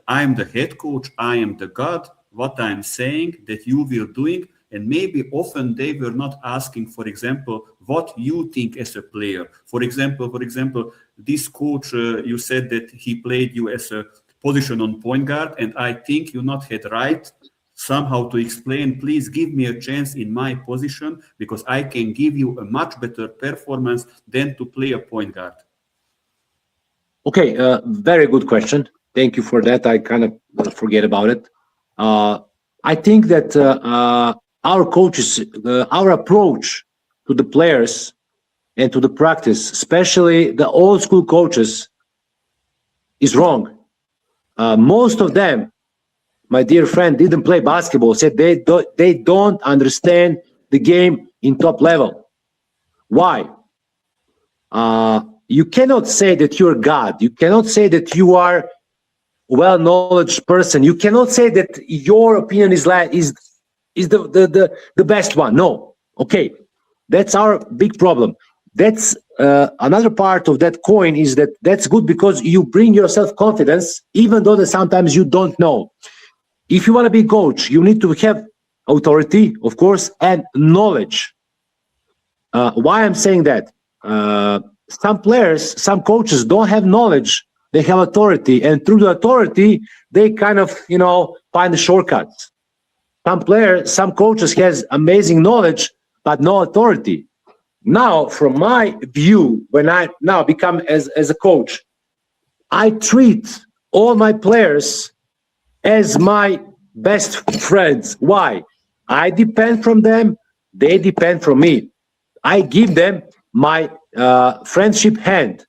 I'm the head coach, I am the God, what I'm saying, that you will doing, and maybe often they were not asking, for example, what you think as a player. For example, this coach, you said that he played you as a position on point guard, and I think you not had right somehow to explain, please give me a chance in my position because I can give you a much better performance than to play a point guard. Okay, very good question. Thank you for that. I kind of forget about it. I think that our coaches, our approach to the players and to the practice, especially the old school coaches, is wrong. Most of them, my dear friend, didn't play basketball, said they don't understand the game in top level. Why? You cannot say that you're God. You cannot say that you are well-knowledge person. You cannot say that your opinion is the best one. No. Okay. That's our big problem. That's another part of that coin is that's good because you bring yourself confidence, even though that sometimes you don't know. If you want to be coach, you need to have authority, of course, and knowledge. Why I'm saying that? Some players, some coaches don't have knowledge, they have authority, and through the authority, they kind of, find the shortcuts. Some players, some coaches has amazing knowledge, but no authority. Now, from my view, when I now become as a coach, I treat all my players as my best friends. Why? I depend from them, they depend from me. I give them my friendship hand.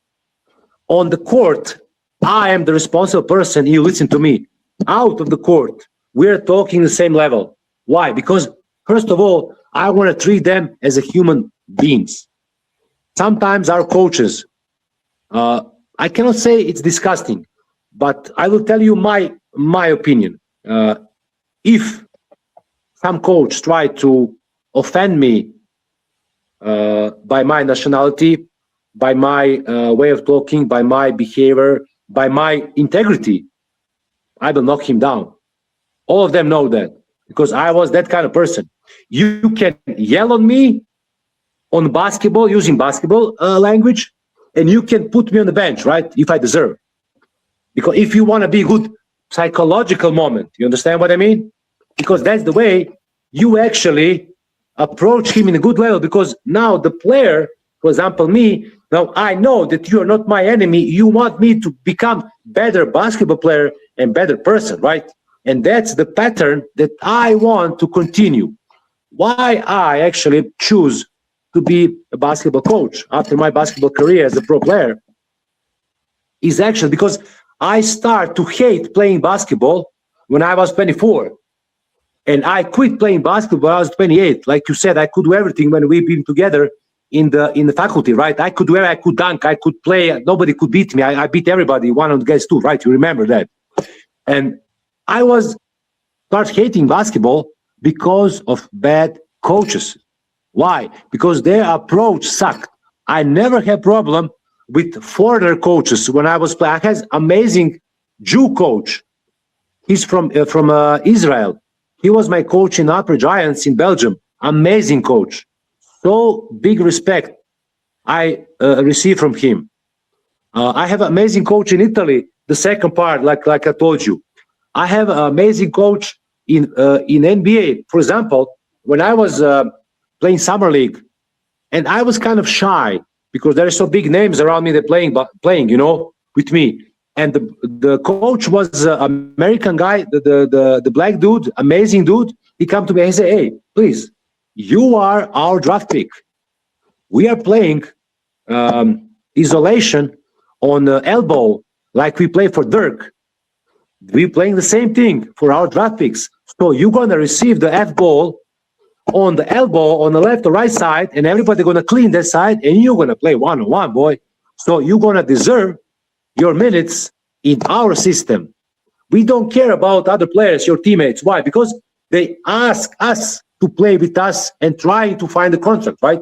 On the court, I am the responsible person. You listen to me. Out of the court, we're talking the same level. Why? Because first of all, I want to treat them as a human beings. Sometimes our coaches, I cannot say it's disgusting, but I will tell you my opinion. If some coach try to offend me by my nationality, by my way of talking, by my behavior, by my integrity, I will knock him down. All of them know that because I was that kind of person. You can yell on me on basketball, using basketball language, and you can put me on the bench, right, if I deserve. Because if you want to be a good psychological moment, you understand what I mean? Because that's the way you actually approach him in a good level. Because now the player, for example, me, now I know that you are not my enemy. You want me to become better basketball player and better person, right? And that's the pattern that I want to continue. Why I actually choose to be a basketball coach after my basketball career as a pro player is actually because I start to hate playing basketball when I was 24. And I quit playing basketball when I was 28. Like you said, I could do everything when we've been together in the faculty, right? I could do I could dunk, I could play, nobody could beat me. I beat everybody, one against two, right? You remember that. And I start hating basketball because of bad coaches. Why? Because their approach sucked. I never had problem with foreigner coaches when I was playing. I had amazing Jew coach. He's from Israel. He was my coach in Upper Giants in Belgium. Amazing coach. So big respect I received from him. I have an amazing coach in Italy. The second part, like I told you. I have an amazing coach in NBA. For example, when I was playing summer league, and I was kind of shy because there are so big names around me that playing, with me. And the coach was an American guy, the black dude, amazing dude. He come to me and say, "Hey, please, you are our draft pick. We are playing isolation on the elbow like we play for Dirk. We're playing the same thing for our draft picks. So you're going to receive the F ball on the elbow on the left or right side, and everybody going to clean that side, and you're going to play one-on-one, boy. So you're going to deserve your minutes in our system. We don't care about other players, your teammates. Why? Because they ask us to play with us and trying to find a contract, right?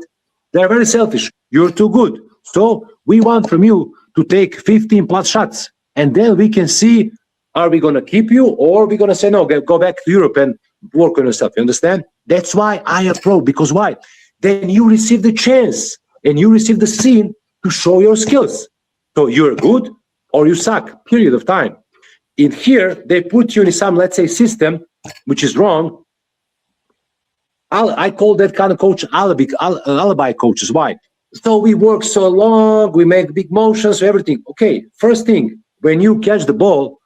They're very selfish. You're too good. So we want from you to take 15 plus shots, and then we can see, are we going to keep you, or are we going to say, no, go back to Europe and work on yourself? You understand? That's why I approach, because why? Then you receive the chance and you receive the scene to show your skills. So you're good or you suck, period of time. In here, they put you in some, let's say, system, which is wrong. I call that kind of coach alibi coaches. Why? So we work so long, we make big motions, everything. Okay, first thing, when you catch the ball,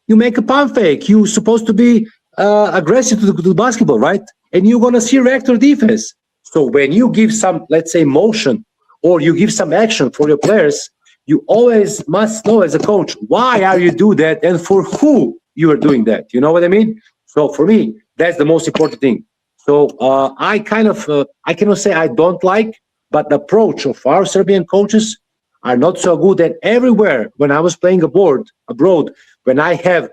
you make a pump fake. You're supposed to be aggressive to the basketball, right? And you're going to see reactor defense. So when you give some, let's say, motion, or you give some action for your players, you always must know as a coach, why are you do that and for who you are doing that? You know what I mean? So for me, that's the most important thing. So I cannot say I don't like, but the approach of our Serbian coaches are not so good. And everywhere when I was playing abroad, when I have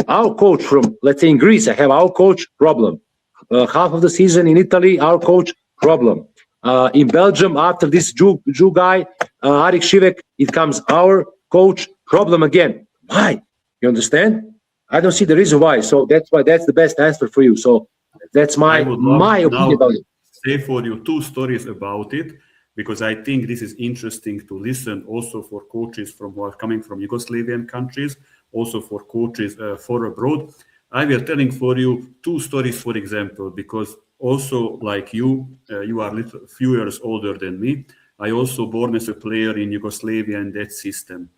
our coach from, let's say in Greece, I have our coach, problem. Half of the season in Italy, our coach, problem. In Belgium, after this Jew guy, Arik Šivek, it comes our coach, problem again. Why? You understand? I don't see the reason why. So that's why that's the best answer for you. So That's I my would love opinion now about to it. say for you two stories about it, because I think this is interesting to listen also for coaches from who are coming from Yugoslavian countries, also for coaches for abroad. I will telling for you two stories, for example, because also like you are little few years older than me. I also born as a player in Yugoslavia in that system.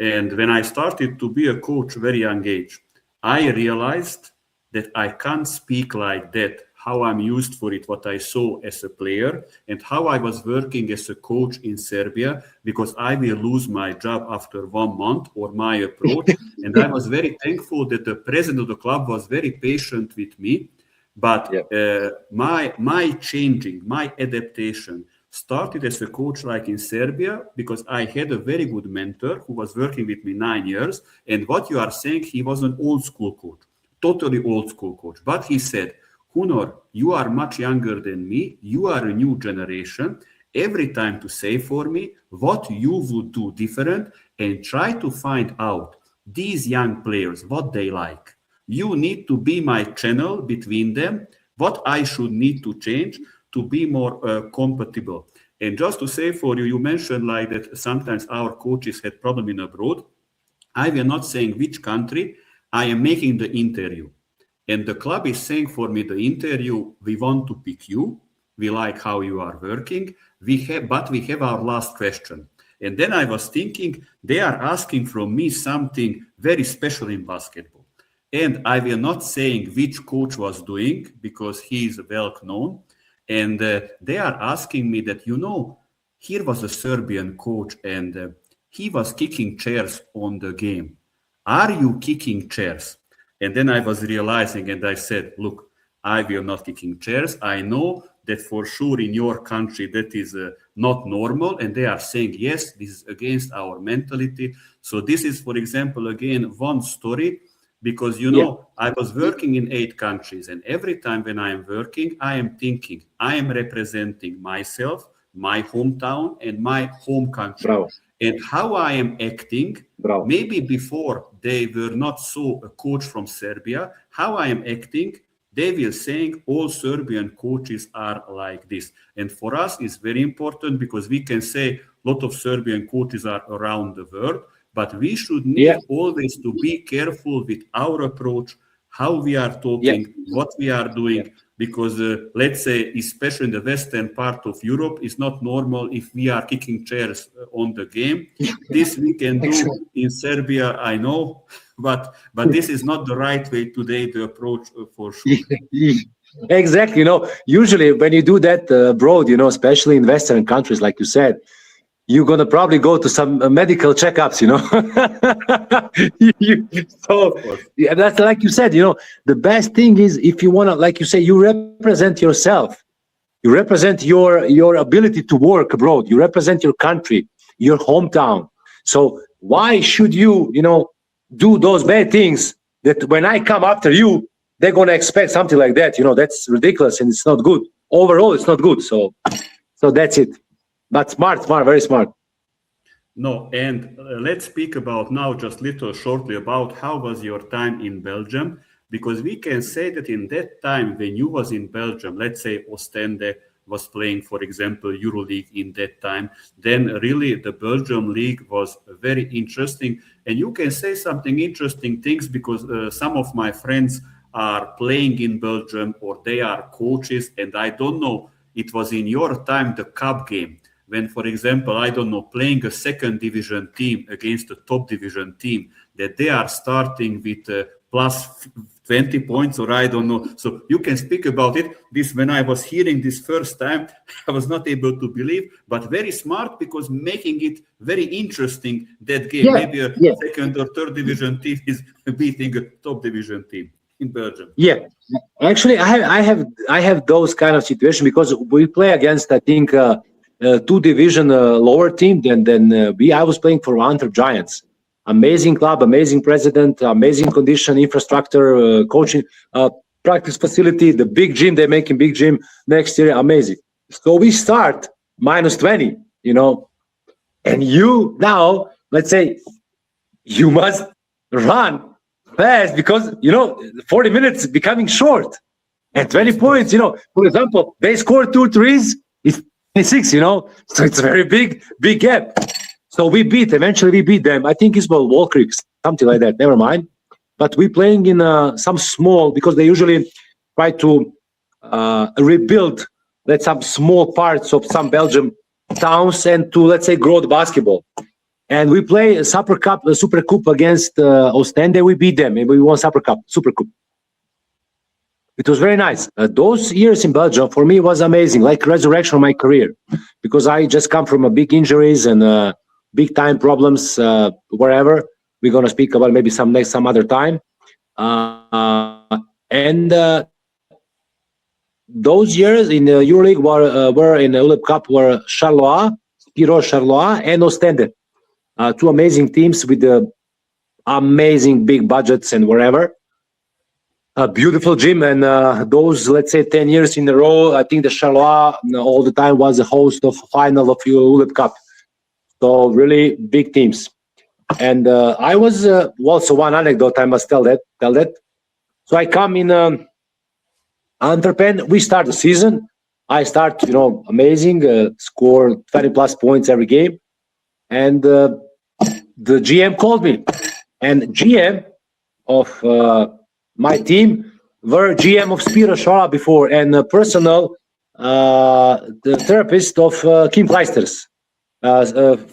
And when I started to be a coach very young age, I realized that I can't speak like that, how I'm used for it, what I saw as a player, and how I was working as a coach in Serbia, because I will lose my job after 1 month or my approach. And I was very thankful that the president of the club was very patient with me. But Yeah. my changing, my adaptation started as a coach like in Serbia, because I had a very good mentor who was working with me 9 years. And what you are saying, he was an old school coach, totally old school coach. But he said, Hunor, you are much younger than me. You are a new generation. Every time to say for me what you would do different and try to find out these young players, what they like. You need to be my channel between them, what I should need to change to be more compatible. And just to say for you, you mentioned like that sometimes our coaches had problem in abroad. I will not saying which country. I am making the interview. And the club is saying for me, the interview, we want to pick you. We like how you are working. But we have our last question. And then I was thinking, they are asking from me something very special in basketball. And I will not saying which coach was doing, because he is well known. And they are asking me that, here was a Serbian coach and he was kicking chairs on the game. Are you kicking chairs? And then I was realizing and I said, look, I will not kicking chairs. I know that for sure in your country that is not normal. And they are saying, yes, this is against our mentality. So this is, for example, again, one story. Because, I was working in 8 countries, and every time when I am working, I am thinking, I am representing myself, my hometown, and my home country. Bravo. And how I am acting, Bravo. maybe before they were not so a coach from Serbia, how I am acting, they will saying all Serbian coaches are like this. And for us, it's very important because we can say a lot of Serbian coaches are around the world. But we should need always to be careful with our approach, how we are talking, what we are doing, because let's say, especially in the western part of Europe, it's not normal if we are kicking chairs on the game. This we can do in Serbia, I know, but this is not the right way today to approach for sure. Exactly. Usually when you do that abroad, especially in Western countries, like you said, you're going to probably go to some medical checkups, So yeah, that's like you said, the best thing is if you want to, like you say, you represent yourself. You represent your ability to work abroad. You represent your country, your hometown. So why should you, do those bad things that when I come after you, they're going to expect something like that? That's ridiculous and it's not good. Overall, it's not good. So that's it. But smart, very smart. No, and let's speak about now just little shortly about how was your time in Belgium, because we can say that in that time when you was in Belgium, let's say Ostende was playing, for example, EuroLeague in that time, then really the Belgium league was very interesting. And you can say something interesting things because some of my friends are playing in Belgium or they are coaches, and I don't know, it was in your time the cup game. When, for example, I don't know, playing a second division team against a top division team, that they are starting with plus 20 points, or I don't know. So you can speak about it. This, when I was hearing this first time, I was not able to believe, but very smart because making it very interesting, that game. Maybe a second or third division team is beating a top division team in Belgium. Yeah, actually, I have those kind of situations because we play against, I think, 2 division lower team than I was playing for Antwerp Giants. Amazing club, amazing president, amazing condition, infrastructure, coaching, practice facility, the big gym, they're making big gym next year, amazing. So we start minus 20, and you now, let's say, you must run fast because, 40 minutes becoming short. And 20 points, for example, they scored 2 threes, it's 26, so it's a very big gap. So eventually we beat them. I think it's about Wall Creek, something like that, never mind. But we're playing in some small, because they usually try to rebuild some small parts of some Belgium towns and to, let's say, grow the basketball. And we play a Super Cup against Ostende. We beat them and we won Super Cup. It was very nice. Those years in Belgium for me was amazing, like resurrection of my career, because I just come from a big injuries and big time problems wherever. We're gonna speak about maybe some other time. And those years in the EuroLeague were in the ULEB Cup were Charleroi, Spiro Charleroi, and Ostende. Two amazing teams with amazing big budgets and wherever. A beautiful gym, and those, let's say, 10 years in a row, I think the Charleroi all the time was the host of final of ULEB Cup. So really big teams. And I was also one anecdote I must tell that. So I come in Antwerpen. We start the season. I start, amazing, score 20 plus points every game, and the GM called me, and GM of my team were GM of Spiro Charleroi before, and personal the therapist of Kim Kleisters,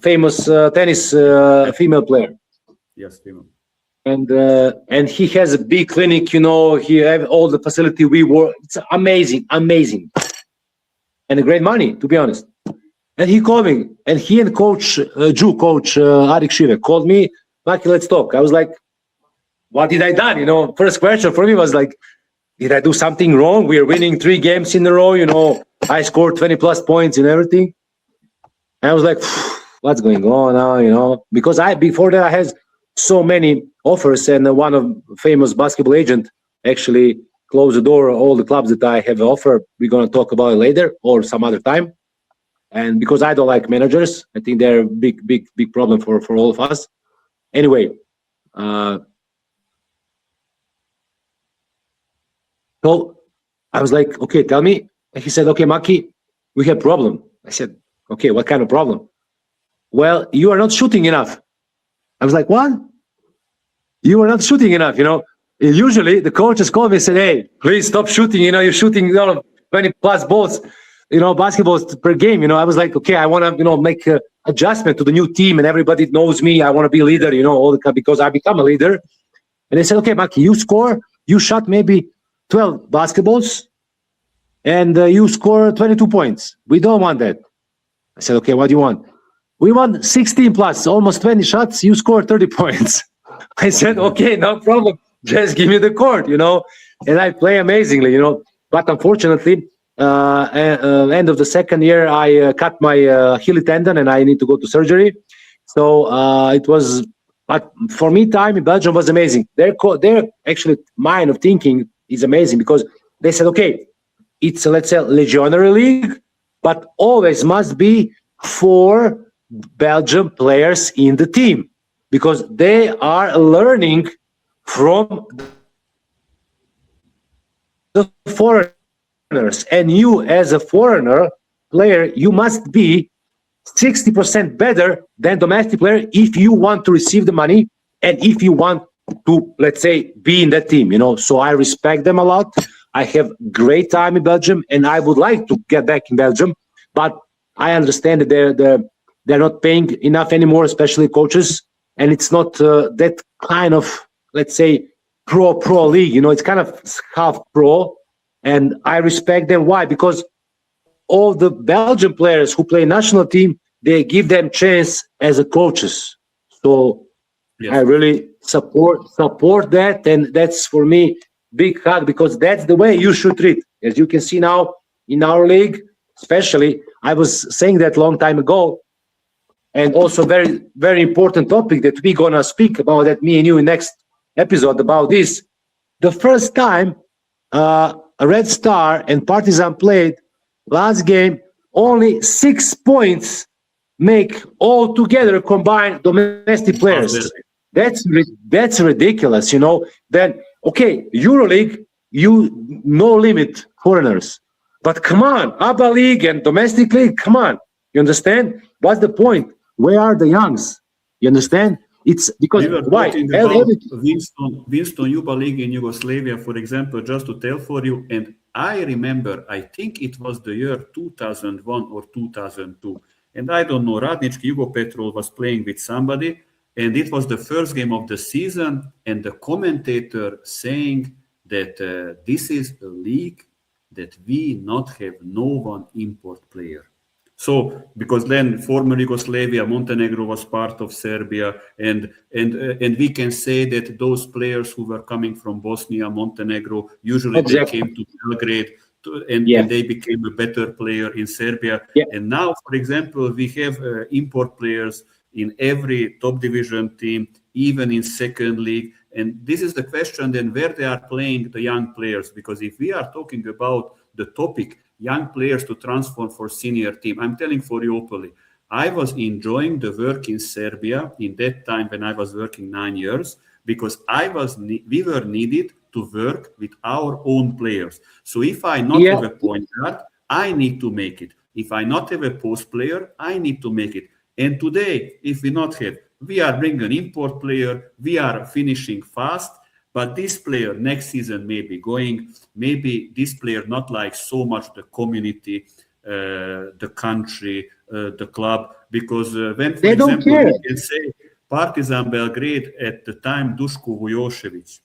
famous tennis female player. Yes, female. And he has a big clinic, he have all the facility it's amazing, and a great money, to be honest. And he called me, and he and coach Arik Shive called me, Maki, let's talk. I was like, what did I done? First question for me was like, did I do something wrong? We are winning 3 games in a row, I scored 20 plus points and everything. And I was like, what's going on now, because before that I had so many offers, and one of famous basketball agent actually closed the door all the clubs that I have offered. We're going to talk about it later or some other time. And because I don't like managers, I think they're a big problem for all of us. Anyway, so I was like, okay, tell me. And he said, okay, Maki, we have problem. I said, okay, what kind of problem? Well, you are not shooting enough. I was like, what? You are not shooting enough, Usually the coaches call me and said, hey, please stop shooting, you're shooting 20 plus balls, basketballs per game, I was like, okay, I want to, make an adjustment to the new team, and everybody knows me. I want to be a leader, because I become a leader. And they said, okay, Maki, you shot maybe 12 basketballs, and you score 22 points. We don't want that. I said, okay, what do you want? We want 16 plus, almost 20 shots. You score 30 points. I said, okay, no problem. Just give me the court, and I play amazingly, But unfortunately, end of the second year, I cut my Achilles tendon and I need to go to surgery. So it was, but for me, time in Belgium was amazing. Their actually mind of thinking is amazing, because they said, okay, it's let's say Legionary League, but always must be 4 Belgian players in the team, because they are learning from the foreigners, and you as a foreigner player, you must be 60% better than domestic player if you want to receive the money and if you want to, let's say, be in that team, So I respect them a lot. I have great time in Belgium, and I would like to get back in Belgium, but I understand that they're not paying enough anymore, especially coaches, and it's not that kind of, let's say, pro league. It's kind of half pro, and I respect them. Why? Because all the Belgian players who play national team, they give them chance as a coaches. So yes. I really support that, and that's for me big hug, because that's the way you should treat. As you can see now in our league, especially, I was saying that long time ago, and also very, very important topic that we're gonna speak about, that me and you in next episode about this. The first time Red Star and Partizan played last game, only 6 points make all together combined domestic players. That's ridiculous, Then okay, EuroLeague, no limit foreigners. But come on, ABA League and domestic league, come on. You understand? What's the point? Where are the youngs? You understand? It's because We were why? talking about Winston Juba League in Yugoslavia, for example, just to tell for you. And I remember, I think it was the year 2001 or 2002. And I don't know, Radnički Jugopetrol was playing with somebody. And it was the first game of the season. And the commentator saying that this is a league that we not have no one import player. So, because then former Yugoslavia, Montenegro was part of Serbia, and we can say that those players who were coming from Bosnia, Montenegro, usually they came to Belgrade, and they became a better player in Serbia. Yeah. And now, for example, we have import players in every top division team, even in second league. And this is the question then where they are playing the young players, because if we are talking about the topic, young players to transform for senior team, I'm telling for you openly, I was enjoying the work in Serbia in that time when I was working 9 years, because we were needed to work with our own players. So if I not have a point guard, I need to make it. If I not have a post player, I need to make it. And today, if we not have, we are bringing an import player, we are finishing fast, but this player next season maybe this player not like so much the community, the country, the club, because when, for example, we can say Partizan Belgrade at the time, Duško Vujošević,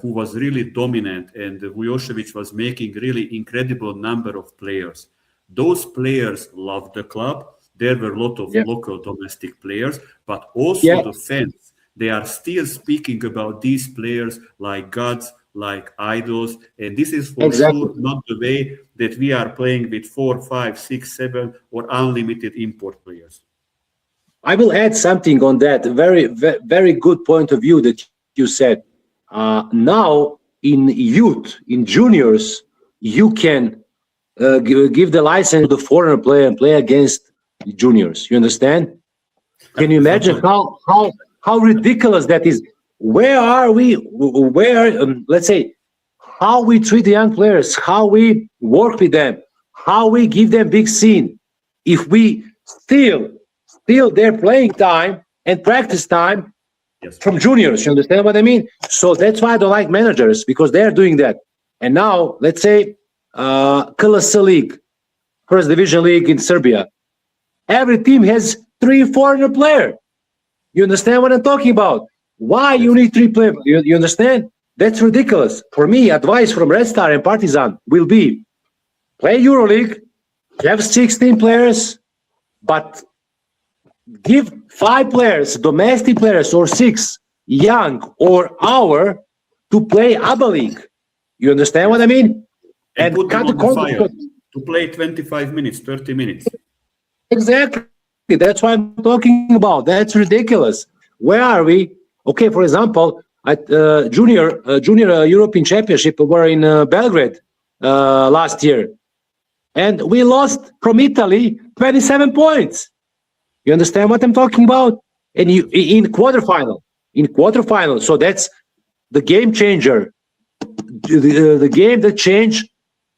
who was really dominant, and Vujošević was making really incredible number of players. Those players loved the club. There were a lot of local domestic players, but also the fans. They are still speaking about these players like gods, like idols. And this is for sure not the way that we are playing with 4, 5, 6, 7 or unlimited import players. I will add something on that. Very, very good point of view that you said. Now in youth, in juniors, you can give the license to the foreigner player and play against juniors. You understand? Can you imagine how ridiculous that is? Where are we? Let's say, how we treat the young players, how we work with them, how we give them big scene. If we steal their playing time and practice time from juniors, you understand what I mean? So that's why I don't like managers, because they're doing that. And now, let's say, KLS League, First Division League in Serbia. Every team has 3 foreigner players. You understand what I'm talking about? Why you need 3 players? You understand? That's ridiculous. For me, advice from Red Star and Partizan will be play EuroLeague, have 16 players, but give 5 players, domestic players, or 6, young or our, to play ABA League. You understand what I mean? And put them on the fire to play 25 minutes, 30 minutes. Exactly. That's what I'm talking about. That's ridiculous. Where are we? Okay, for example, at junior European Championship, we were in Belgrade last year, and we lost from Italy 27 points. You understand what I'm talking about? And you in quarterfinal. So that's the game changer. The game that changed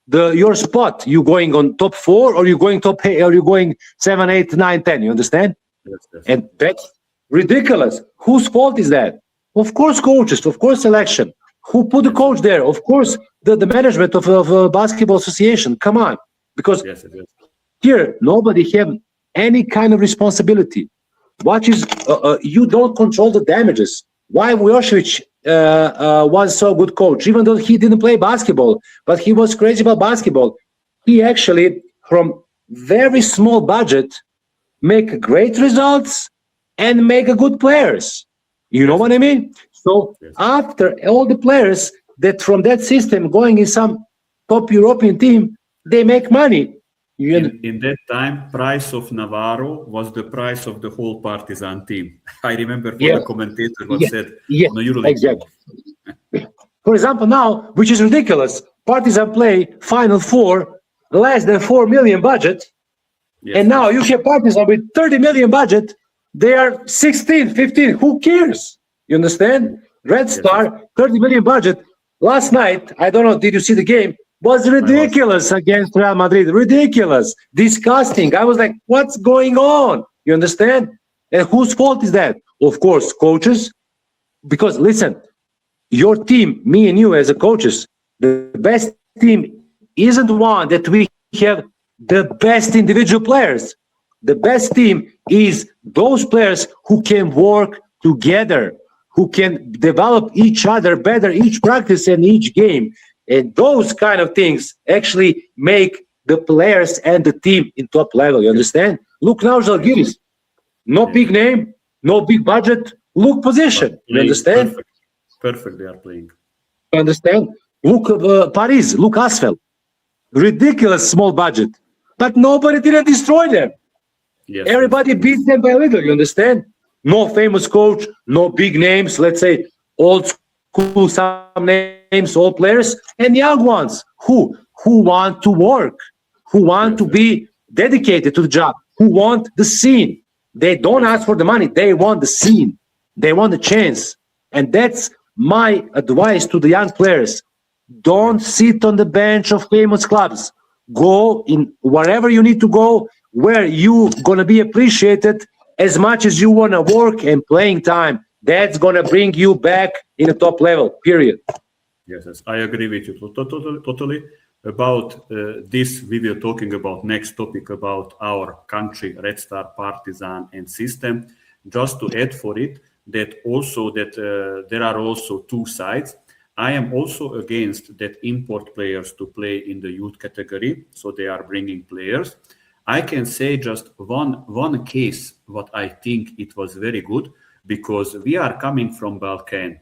your spot. You going on top 4, or you going top 8, or you going 7, 8, 9, 10. You understand? Yes. And that's ridiculous. Whose fault is that? Of course, coaches. Of course, selection. Who put the coach there? Of course, the management of basketball association. Come on, because here nobody have any kind of responsibility. What is you don't control the damages. Why Vujošević was so good coach, even though he didn't play basketball, but he was crazy about basketball. He actually, from very small budget, make great results and make good players. You know what I mean? So after all the players that from that system going in some top European team, they make money. In that time, price of Navarro was the price of the whole Partizan team. I remember the commentator what said on the EuroLeague. Exactly. For example, now, which is ridiculous, Partizan play Final Four, less than 4 million budget, and now you have Partizan with 30 million budget, they are 16, 15, who cares? You understand? Red Star, 30 million budget, Last night, I don't know, did you see the game? Was ridiculous against Real Madrid. Ridiculous. Disgusting. I was like, what's going on? You understand? And whose fault is that? Of course, coaches. Because listen, your team, me and you as a coaches, the best team isn't one that we have the best individual players. The best team is those players who can work together, who can develop each other better each practice and each game. And those kind of things actually make the players and the team in top level. You understand? Look now, Žalgiris. No big name, no big budget. Look position. You understand? Perfect. They are playing. You understand? Look Paris. Look Asfel. Ridiculous small budget, but nobody didn't destroy them. Yes, Everybody beat them by a little. You understand? No famous coach, no big names. Let's say old school, some names, old players, and young ones who want to work, who want to be dedicated to the job, who want the scene. They don't ask for the money. They want the scene. They want the chance. And that's my advice to the young players. Don't sit on the bench of famous clubs. Go in wherever you need to go, where you gonna be appreciated as much as you wanna work and playing time. That's gonna bring you back in the top level, period. Yes, I agree with you totally. About this, we were talking about next topic about our country, Red Star, Partizan, and system. Just to add for it, that there are also two sides. I am also against that import players to play in the youth category, so they are bringing players. I can say just one case what I think it was very good, because we are coming from Balkan.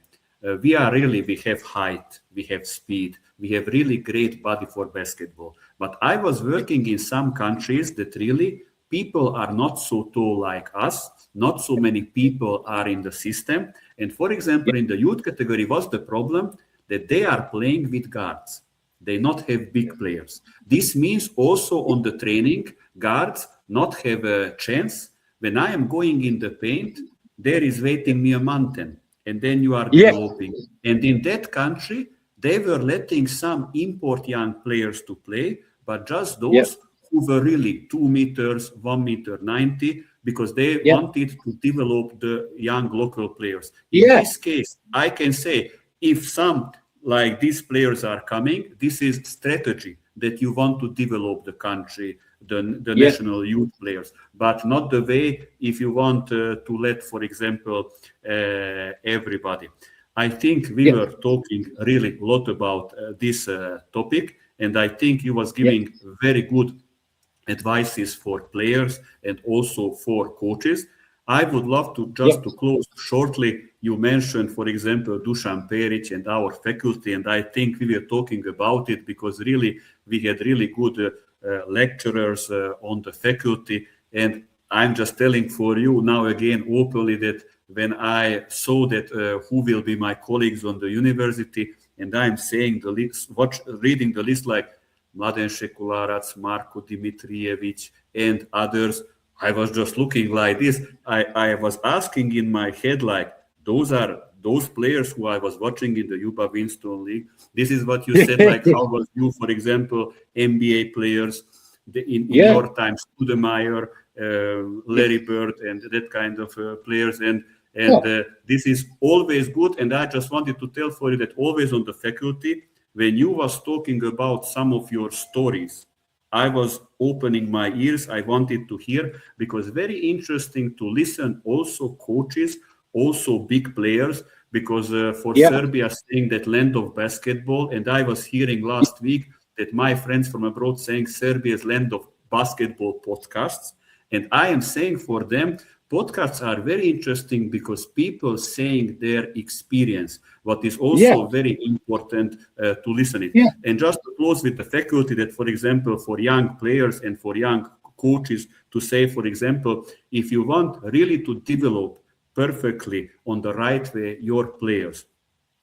We have height, we have speed, we have really great body for basketball. But I was working in some countries that really people are not so tall like us, not so many people are in the system. And for example, in the youth category was the problem that they are playing with guards. They not have big players. This means also on the training, guards not have a chance. When I am going in the paint, there is waiting me a mountain. And then you are developing. And in that country, they were letting some import young players to play, but just those who were really 2 meters, 1 meter 90, because they wanted to develop the young local players. In this case, I can say if some like these players are coming, this is strategy that you want to develop the country, the national youth players, but not the way if you want to let, for example, everybody. I think we were talking really a lot about this topic, and I think you was giving very good advices for players and also for coaches. I would love to just to close shortly. You mentioned, for example, Dusan Peric and our faculty, and I think we were talking about it because really we had really good lecturers on the faculty. And I'm just telling for you now again openly that when I saw that who will be my colleagues on the university, and I'm saying the list, reading the list like Mladen Sekularac, Marko Dimitrijevic, and others, I was just looking like this. I was asking in my head, like, those are those players who I was watching in the Yuba Winston League. This is what you said, like, how was you, for example, NBA players in your time, Studemeyer, Larry Bird, and that kind of players. And this is always good. And I just wanted to tell for you that always on the faculty, when you was talking about some of your stories, I was opening my ears. I wanted to hear, because very interesting to listen also coaches, also big players, because for Serbia saying that land of basketball, and I was hearing last week that my friends from abroad saying Serbia's land of basketball podcasts. And I am saying for them, podcasts are very interesting because people saying their experience, what is also very important to listen it. And just to close with the faculty that, for example, for young players and for young coaches to say, for example, if you want really to develop perfectly on the right way your players,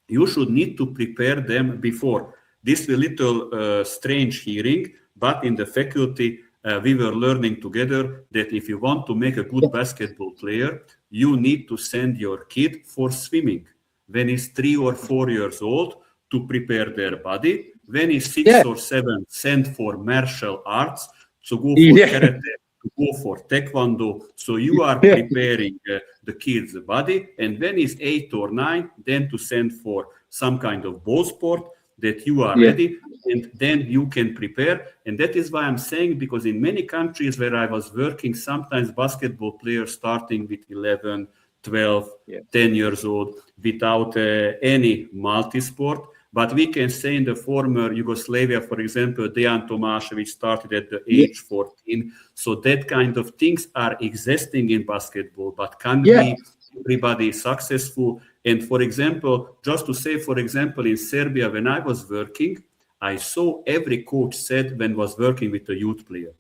you should need to prepare them before. This will little strange hearing, but in the faculty, we were learning together that if you want to make a good basketball player, you need to send your kid for swimming. When he's 3 or 4 years old, to prepare their body. When is 6 Yeah. or 7, send for martial arts, so go for Yeah. karate, to go for taekwondo. So you are Yeah. preparing the kid's body. And when is 8 or 9, then to send for some kind of ball sport that you are Yeah. ready, and then you can prepare. And that is why I'm saying, because in many countries where I was working, sometimes basketball players starting with 11, 12, Yeah. 10 years old without any multi-sport. But we can say in the former Yugoslavia, for example, Dejan Tomašević started at the Yeah. age 14. So that kind of things are existing in basketball, but can Yeah. be everybody successful. And for example, just to say, for example, in Serbia, when I was working, I saw every coach said when was working with a youth player,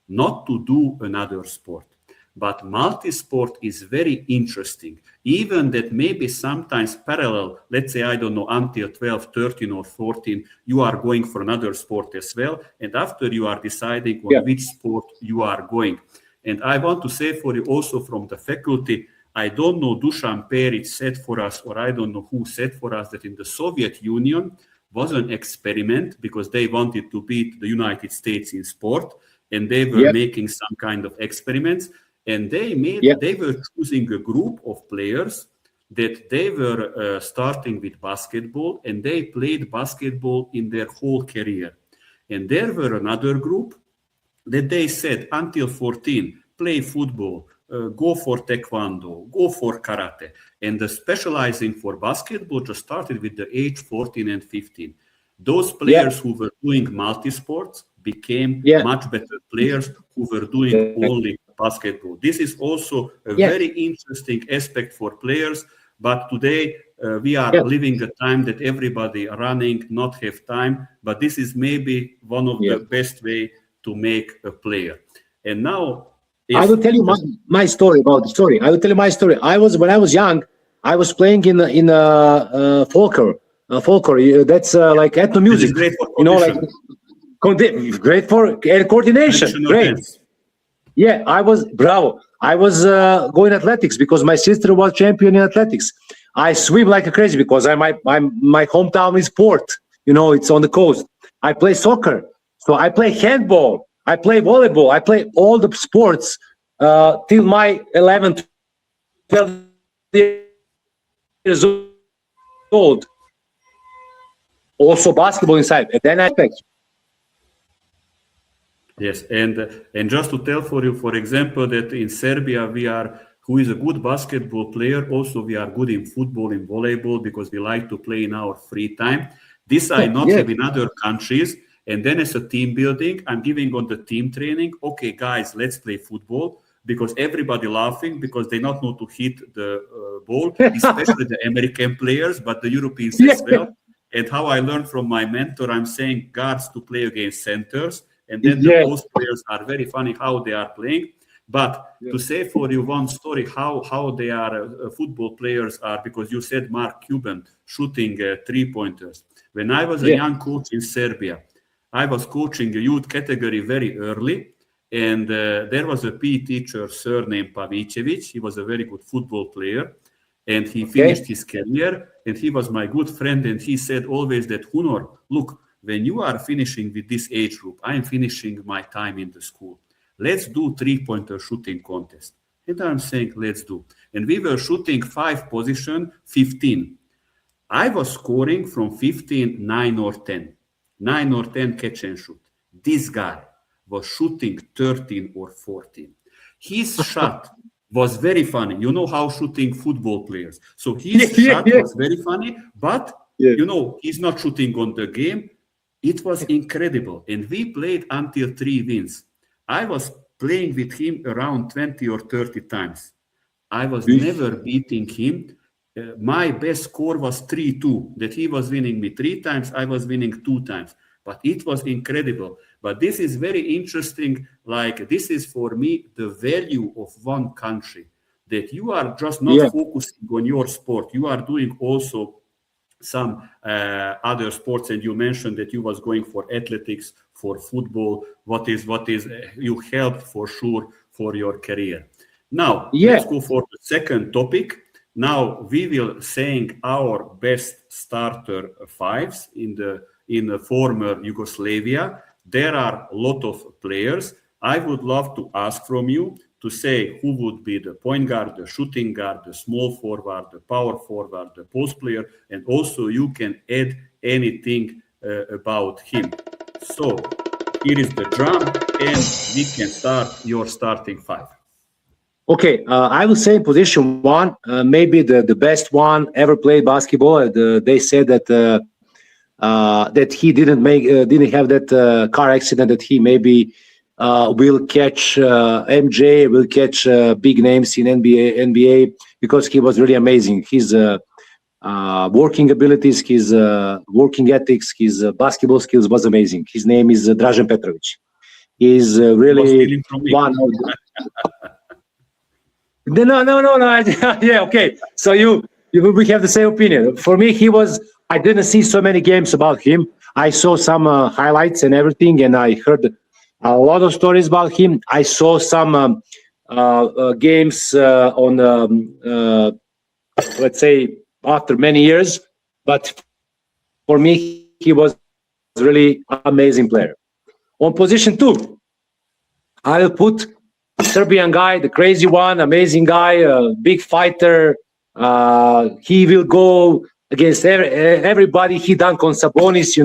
not to do another sport. But multi-sport is very interesting. Even that maybe sometimes parallel, let's say, I don't know, until 12, 13 or 14, you are going for another sport as well. And after you are deciding on Yeah. which sport you are going. And I want to say for you also from the faculty, I don't know, Dusan Peric said for us, or I don't know who said for us, that in the Soviet Union was an experiment because they wanted to beat the United States in sport. And they were Yeah. making some kind of experiments. And they Yeah. were choosing a group of players that they were starting with basketball, and they played basketball in their whole career. And there were another group that they said until 14, play football, go for taekwondo, go for karate. And the specializing for basketball just started with the age 14 and 15. Those Yeah. players who were doing multi-sports became Yeah. much better players who were doing only basketball. This is also a Yeah. very interesting aspect for players. But today we are Yeah. living a time that everybody running, not have time. But this is maybe one of Yeah. the best way to make a player. And now, I yes, will tell you my story about the story. I will tell you my story. When I was young, I was playing in folklore. Folklore. That's like ethno this music. is great for You know, like condition. great for coordination. Traditional Great. dance. Yeah, I was bravo. I was going athletics because my sister was champion in athletics. I swim like a crazy because my hometown is Port. You know, it's on the coast. I play soccer, so I play handball. I play volleyball. I play all the sports till my 11, 12 years old. Also basketball inside. And then I expect. Yes, and just to tell for you, for example, that in Serbia we are, who is a good basketball player, also we are good in football, in volleyball, because we like to play in our free time. This I not Yeah. have in other countries. And then as a team building, I'm giving on the team training, okay, guys, let's play football, because everybody laughing because they not know to hit the ball, especially the American players, but the Europeans Yeah. as well. And how I learned from my mentor, I'm saying guards to play against centers. And then the Yeah. post players are very funny how they are playing. But to say for you one story, how they are football players are, because you said Mark Cuban shooting 3-pointers. When I was a Yeah. young coach in Serbia, I was coaching a youth category very early. And there was a PE teacher, surnamed Pavicevic. He was a very good football player. And he finished his career. And he was my good friend. And he said always that, Hunor, look, when you are finishing with this age group, I am finishing my time in the school. Let's do 3-pointer shooting contest. And I'm saying, let's do. And we were shooting 5 position, 15. I was scoring from 15, 9 or 10. 9 or 10 catch and shoot. This guy was shooting 13 or 14. His shot was very funny. You know how shooting football players. So his shot was very funny, but you know, he's not shooting on the game. It was incredible. And we played until 3 wins. I was playing with him around 20 or 30 times. I was never beating him. My best score was 3-2, that he was winning me 3 times, I was winning 2 times. But it was incredible. But this is very interesting. Like, this is for me the value of one country, that you are just not focusing on your sport. You are doing also some other sports, and you mentioned that you was going for athletics, for football. What is you helped for sure for your career. Now let's go for the second topic. Now we will saying our best starter fives in the former Yugoslavia. There are a lot of players. I would love to ask from you to say who would be the point guard, the shooting guard, the small forward, the power forward, the post player, and also you can add anything about him. So here is the drum, and we can start your starting five. Okay, I would say position one, maybe the best one ever played basketball. They said that that he didn't have that car accident, that he maybe will catch MJ, will catch big names in NBA because he was really amazing. His working abilities, his working ethics, his basketball skills was amazing. His name is Dražen Petrovic. He's really one of the... No. Yeah, okay. So we have the same opinion. For me, I didn't see so many games about him. I saw some highlights and everything, and I heard a lot of stories about him. I saw some games on, let's say, after many years. But for me, he was really amazing player. On position two, I'll put Serbian guy, the crazy one, amazing guy, big fighter. He will go against everybody. He dunked on Sabonis,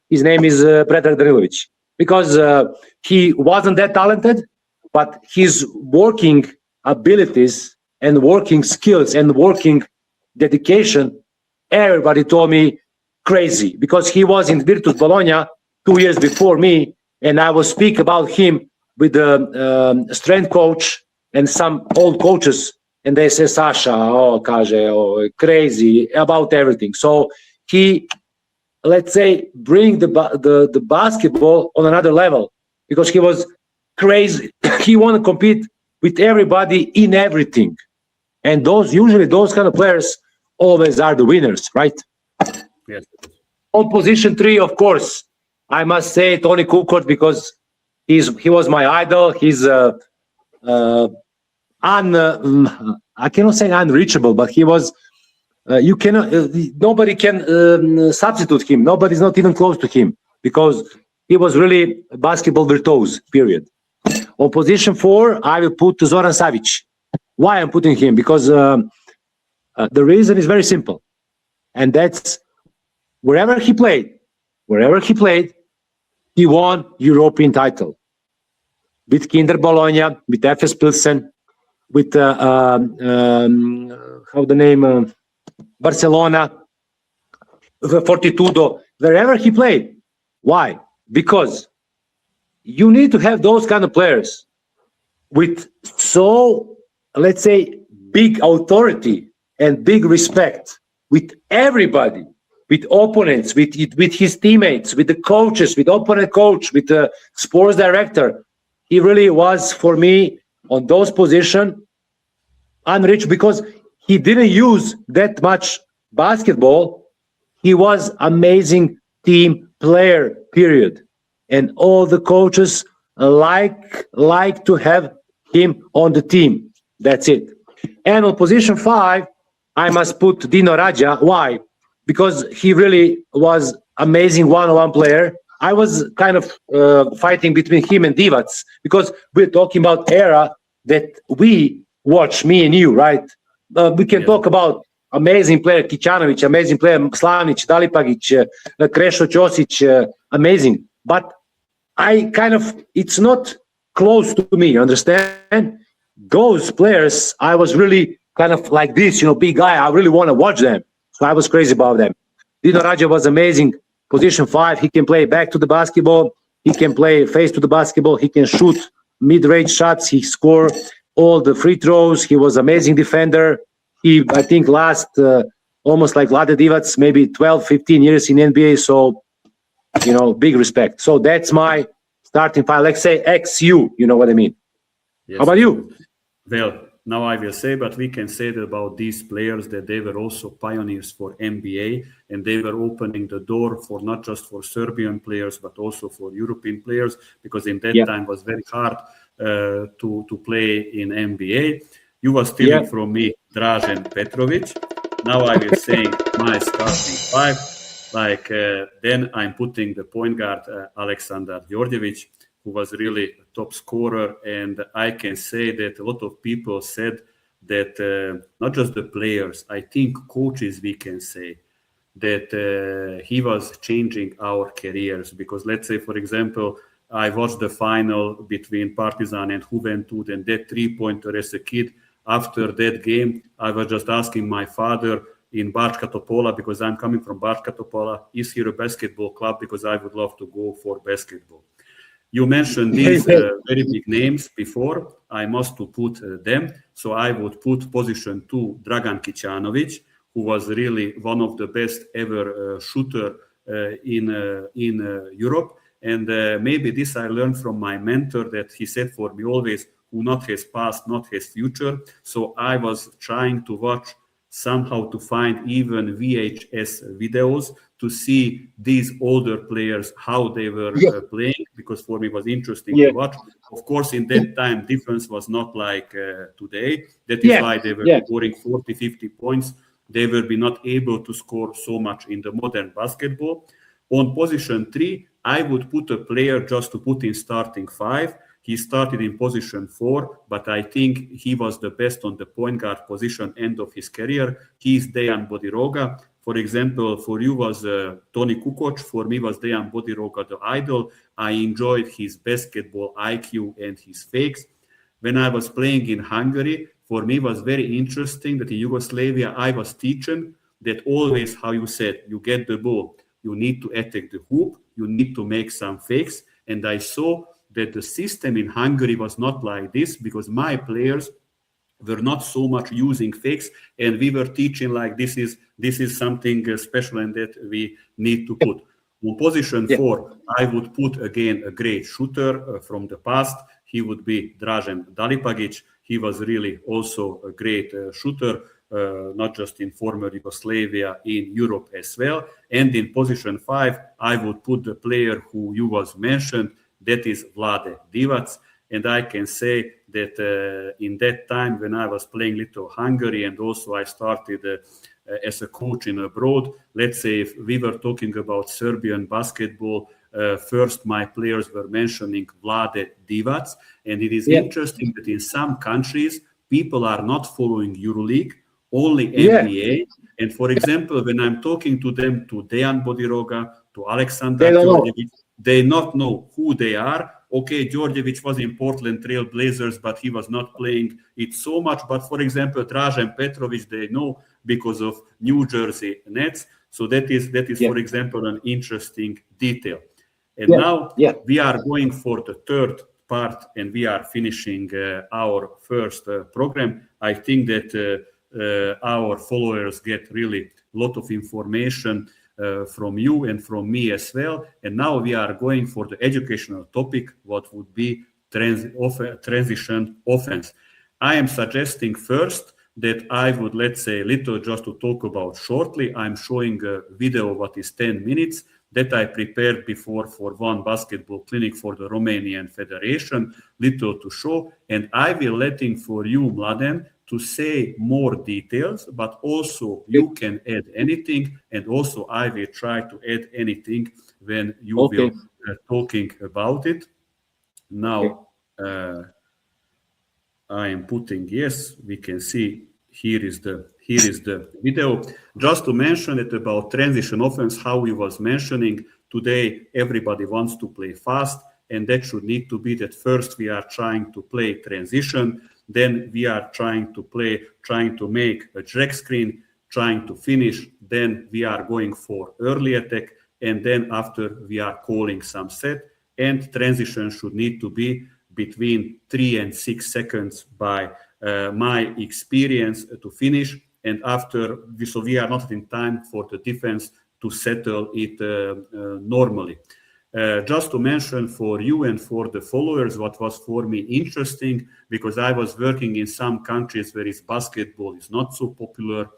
his name is Predrag Danilovic. Because he wasn't that talented, but his working abilities and working skills and working dedication, everybody told me crazy. Because he was in Virtus Bologna 2 years before me, and I will speak about him with the strength coach and some old coaches, and they say, Sasha, crazy about everything. So he, let's say, bring the basketball on another level because he was crazy. He want to compete with everybody in everything. And usually those kind of players always are the winners, right? Yes. On position three, of course, I must say Toni Kukoc because he was my idol. He's I cannot say unreachable, but he was. You cannot. Nobody can substitute him. Nobody's not even close to him because he was really a basketball virtuoso. Period. On position four, I will put Zoran Savic. Why I'm putting him? Because the reason is very simple, and that's wherever he played, he won European title. With Kinder Bologna, with FS Pilsen, with Barcelona, Fortitudo, wherever he played. Why? Because you need to have those kind of players with so, let's say, big authority and big respect with everybody, with opponents, with his teammates, with the coaches, with opponent coach, with the sports director. He really was, for me, on those positions, unreached because he didn't use that much basketball. He was amazing team player, period. And all the coaches like to have him on the team. That's it. And on position 5, I must put Dino Radja. Why? Because he really was amazing one-on-one player. I was kind of fighting between him and Divac because we're talking about era that we watch, me and you, right? We can talk about amazing player Kicanovic, amazing player Slavnic, Dalipagic, Krešo Ćosić, amazing. But it's not close to me, you understand? Those players, I was really kind of like this, big guy. I really want to watch them. So I was crazy about them. Dino Radja was amazing. Position 5, he can play back to the basketball. He can play face to the basketball. He can shoot mid-range shots. He scored all the free throws. He was amazing defender. He, I think, last almost like Vlade Divac, maybe 12, 15 years in NBA. So, big respect. So that's my starting 5. Let's say XU, you know what I mean? Yes. How about you? Well, now I will say, but we can say that about these players that they were also pioneers for NBA, and they were opening the door for not just for Serbian players, but also for European players, because in that time it was very hard to play in NBA. You were stealing from me Dražen Petrovic. Now I will say my starting five. Then I'm putting the point guard Aleksandar Đorđević, who was really a top scorer. And I can say that a lot of people said that not just the players, I think coaches, we can say that he was changing our careers. Because let's say, for example, I watched the final between Partizan and Juventud, and that three-pointer as a kid. After that game, I was just asking my father in Bačka Topola, because I'm coming from Bačka Topola, is here a basketball club? Because I would love to go for basketball. You mentioned these very big names before. I must to put them. So I would put position 2, Dragan Kicanovic, who was really one of the best ever shooter in Europe. And maybe this I learned from my mentor, that he said for me always, who not has past, not has future. So I was trying to watch somehow to find even VHS videos to see these older players, how they were playing, because for me it was interesting to watch. Of course, in that time, difference was not like today. That is why they were scoring 40, 50 points. They will be not able to score so much in the modern basketball. On position 3, I would put a player just to put in starting 5. He started in position 4, but I think he was the best on the point guard position end of his career. He is Dejan Bodiroga. For example, for you was Toni Kukoc. For me was Dejan Bodiroga the idol. I enjoyed his basketball IQ and his fakes. When I was playing in Hungary, for me was very interesting that in Yugoslavia I was teaching that always, how you said, you get the ball, you need to attack the hoop, you need to make some fakes. And I saw that the system in Hungary was not like this, because my players were not so much using fakes, and we were teaching like this is something special and that we need to put. On position 4, I would put again a great shooter from the past. He would be Dražen Dalipagić. He was really also a great shooter, not just in former Yugoslavia, in Europe as well. And in position 5, I would put the player who you was mentioned, that is Vlade Divac. And I can say that in that time when I was playing little Hungary, and also I started as a coach in abroad, let's say if we were talking about Serbian basketball, first my players were mentioning Vlade Divac. And it is interesting that in some countries, people are not following EuroLeague, only NBA. And for example, when I'm talking to them, to Dejan Bodiroga, to Aleksandar Đorđević, they not know who they are. Okay, Đorđević was in Portland Trail Blazers, but he was not playing it so much. But for example, Dražen Petrovic, they know because of New Jersey Nets. So that is for example, an interesting detail. And now we are going for the third part, and we are finishing our first program. I think that our followers get really a lot of information from you and from me as well. And now we are going for the educational topic, what would be transition offense. I am suggesting first that I would, let's say, little just to talk about shortly. I'm showing a video what is 10 minutes that I prepared before for one basketball clinic for the Romanian Federation, little to show. And I will letting for you, Mladen, to say more details, but also you can add anything, and also I will try to add anything when you will talking about it. Now I am putting we can see here is the video. Just to mention it about transition offense, how we was mentioning today, everybody wants to play fast, and that should need to be that first we are trying to play transition. Then we are trying to make a drag screen, trying to finish. Then we are going for early attack. And then after we are calling some set, and transition should need to be between 3 and 6 seconds by my experience to finish. And after, so we are not in time for the defense to settle it normally. Just to mention for you and for the followers what was for me interesting, because I was working in some countries where basketball is not so popular,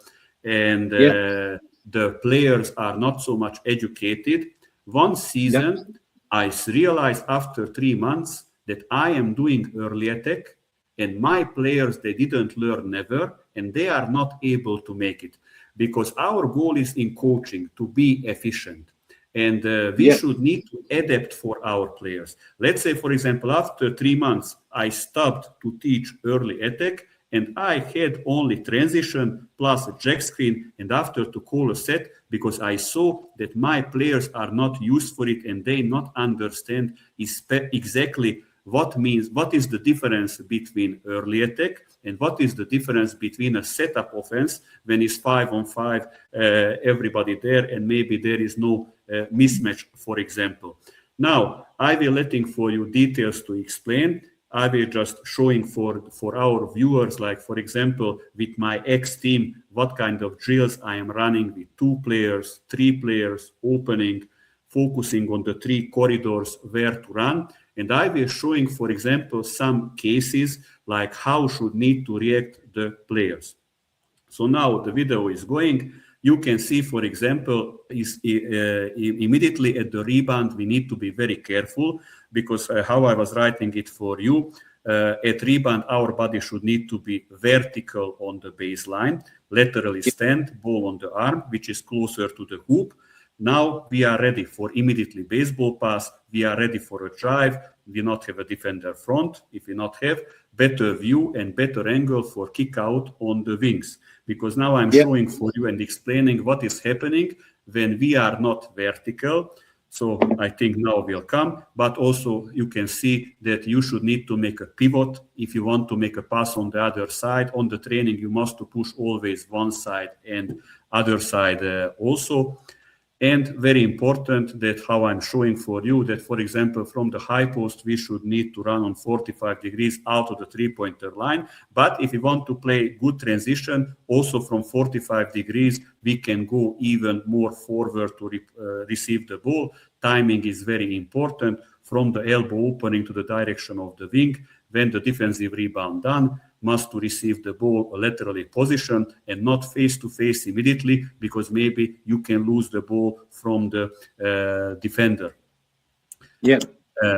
and the players are not so much educated. One season, I realized after 3 months that I am doing early attack, And my players, they didn't learn never, and they are not able to make it. Because our goal is in coaching to be efficient. And we should need to adapt for our players. Let's say, for example, after 3 months, I stopped to teach early attack, and I had only transition plus a jack screen, and after to call a set, because I saw that my players are not used for it and they not understand exactly what is the difference between early attack and what is the difference between a setup offense when it's 5-on-5, everybody there, and maybe there is no mismatch, for example. Now, I will letting for you details to explain. I will just showing for our viewers, like, for example, with my ex-team, what kind of drills I am running with 2 players, 3 players, opening, focusing on the 3 corridors where to run. And I will showing, for example, some cases like how should need to react the players. So now the video is going. You can see, for example, immediately at the rebound, we need to be very careful because how I was writing it for you, at rebound, our body should need to be vertical on the baseline, laterally stand, ball on the arm, which is closer to the hoop. Now we are ready for immediately baseball pass. We are ready for a drive. We not have a defender front. If we not have better view and better angle for kick out on the wings. Because now I'm showing for you and explaining what is happening when we are not vertical. So I think now will come, but also you can see that you should need to make a pivot. If you want to make a pass on the other side, on the training, you must to push always one side and other side also. And very important that how I'm showing for you that, for example, from the high post, we should need to run on 45 degrees out of the 3-pointer line. But if you want to play good transition, also from 45 degrees, we can go even more forward to receive the ball. Timing is very important from the elbow opening to the direction of the wing. When the defensive rebound done, must to receive the ball laterally positioned and not face-to-face immediately, because maybe you can lose the ball from the defender.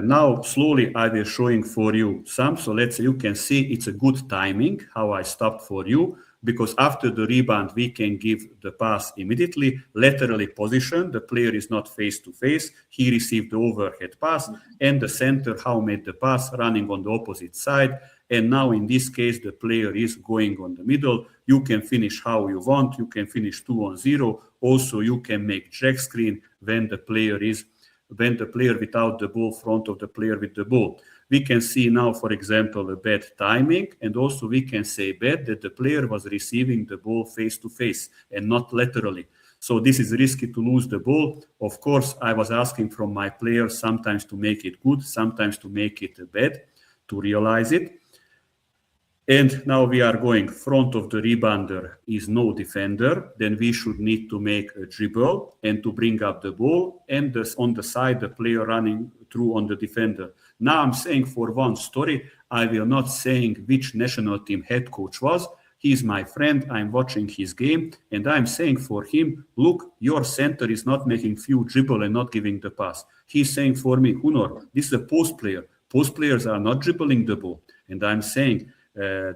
Now, slowly, I will showing for you some. So let's say you can see it's a good timing, how I stopped for you, because after the rebound, we can give the pass immediately, laterally positioned. The player is not face-to-face. He received the overhead pass, and the center, how made the pass, running on the opposite side. And now in this case, the player is going on the middle. You can finish how you want. You can finish 2-on-0. Also, you can make jack screen when the player without the ball, front of the player with the ball. We can see now, for example, a bad timing, and also we can say bad that the player was receiving the ball face-to-face and not laterally. So this is risky to lose the ball. Of course, I was asking from my players sometimes to make it good, sometimes to make it bad, to realize it. And now we are going front of the rebounder is no defender. Then we should need to make a dribble and to bring up the ball. And on the side, the player running through on the defender. Now I'm saying for one story, I will not saying which national team head coach was. He's my friend. I'm watching his game. And I'm saying for him, look, your center is not making few dribble and not giving the pass. He's saying for me, Hunor, this is a post player. Post players are not dribbling the ball. And I'm saying,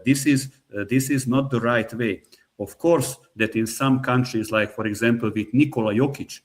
this is not the right way. Of course, that in some countries, like for example with Nikola Jokic,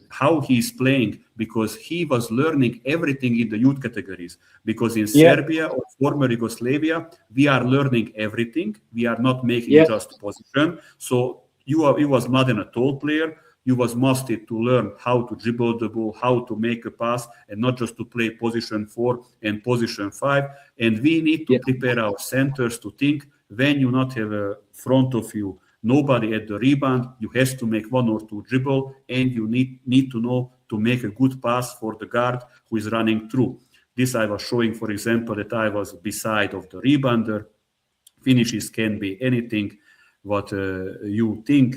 how he's playing, because he was learning everything in the youth categories. Because in Serbia or former Yugoslavia, we are learning everything. We are not making just position. So you was Mladen, a tall player. You was must to learn how to dribble the ball, how to make a pass, and not just to play position 4 and position 5. And we need to prepare our centers to think when you not have a front of you, nobody at the rebound, you have to make 1 or 2 dribble, and you need to know to make a good pass for the guard who is running through. This I was showing, for example, that I was beside of the rebounder. Finishes can be anything what you think.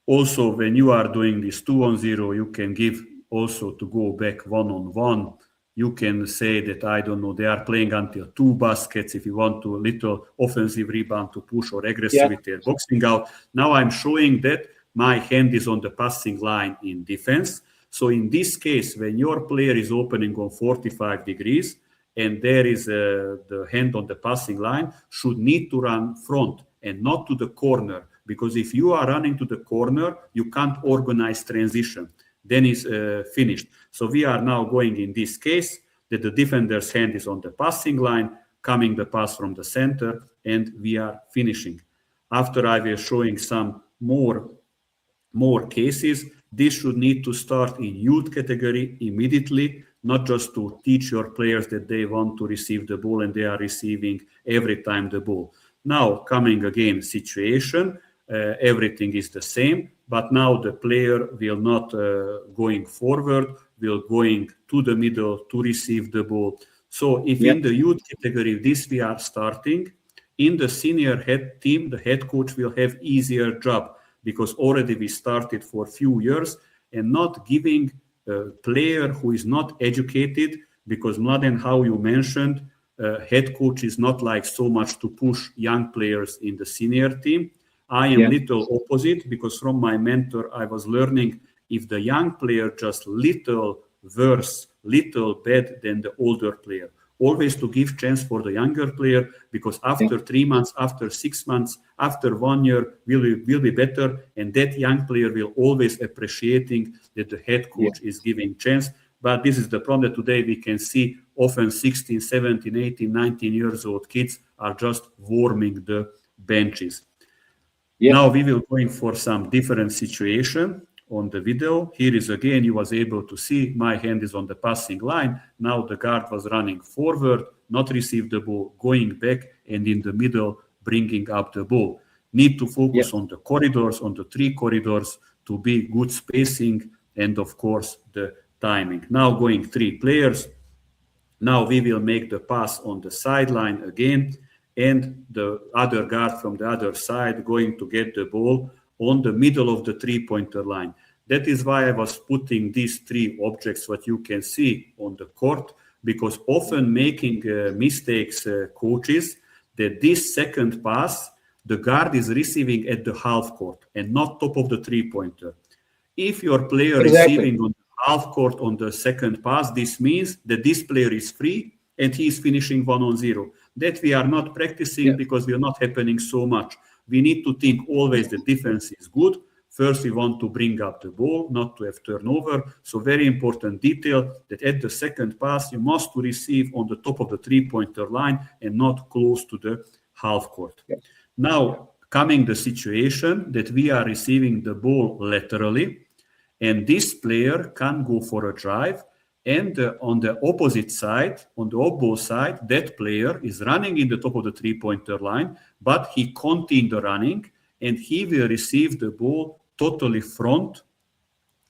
Also, when you are doing this 2-on-0, you can give also to go back 1-on-1. You can say that, I don't know, they are playing until 2 baskets. If you want to little offensive rebound to push or aggressivity or boxing out. Now I'm showing that my hand is on the passing line in defense. So in this case, when your player is opening on 45 degrees and there is the hand on the passing line, should need to run front and not to the corner, because if you are running to the corner, you can't organize transition. Then it's finished. So we are now going in this case that the defender's hand is on the passing line, coming the pass from the center, and we are finishing. After I will showing some more cases, this should need to start in youth category immediately, not just to teach your players that they want to receive the ball and they are receiving every time the ball. Now coming again situation, everything is the same, but now the player will not going forward, will going to the middle to receive the ball. So if in the youth category this we are starting, in the senior head team, the head coach will have easier job, because already we started for a few years, and not giving a player who is not educated, because Mladen, how you mentioned, head coach is not like so much to push young players in the senior team. I am little opposite, because from my mentor I was learning, if the young player just little worse, little bad than the older player, always to give chance for the younger player, because after 3 months, after 6 months, after 1 year will be better, and that young player will always appreciating that the head coach is giving chance. But this is the problem that today we can see often 16, 17, 18, 19 years old kids are just warming the benches. Now we will going for some different situation on the video. Here is again, you was able to see my hand is on the passing line. Now the guard was running forward, not receive the ball, going back, and in the middle, bringing up the ball. Need to focus on the corridors, on the 3 corridors, to be good spacing, and of course the timing. Now going 3 players. Now we will make the pass on the sideline again, and the other guard from the other side going to get the ball on the middle of the 3-pointer line. That is why I was putting these 3 objects, what you can see on the court, because often making mistakes, coaches, that this second pass, the guard is receiving at the half court and not top of the 3-pointer. If your player receiving on the half court on the second pass, this means that this player is free and he is finishing 1-on-0. That we are not practicing because we are not happening so much. We need to think always the defense is good. First, we want to bring up the ball, not to have turnover. So very important detail that at the second pass, you must to receive on the top of the 3-pointer line and not close to the half court. Now, coming the situation that we are receiving the ball laterally, and this player can go for a drive, and on the opposite side, on the oboe side, that player is running in the top of the 3-pointer line, but he continued the running, and he will receive the ball totally front,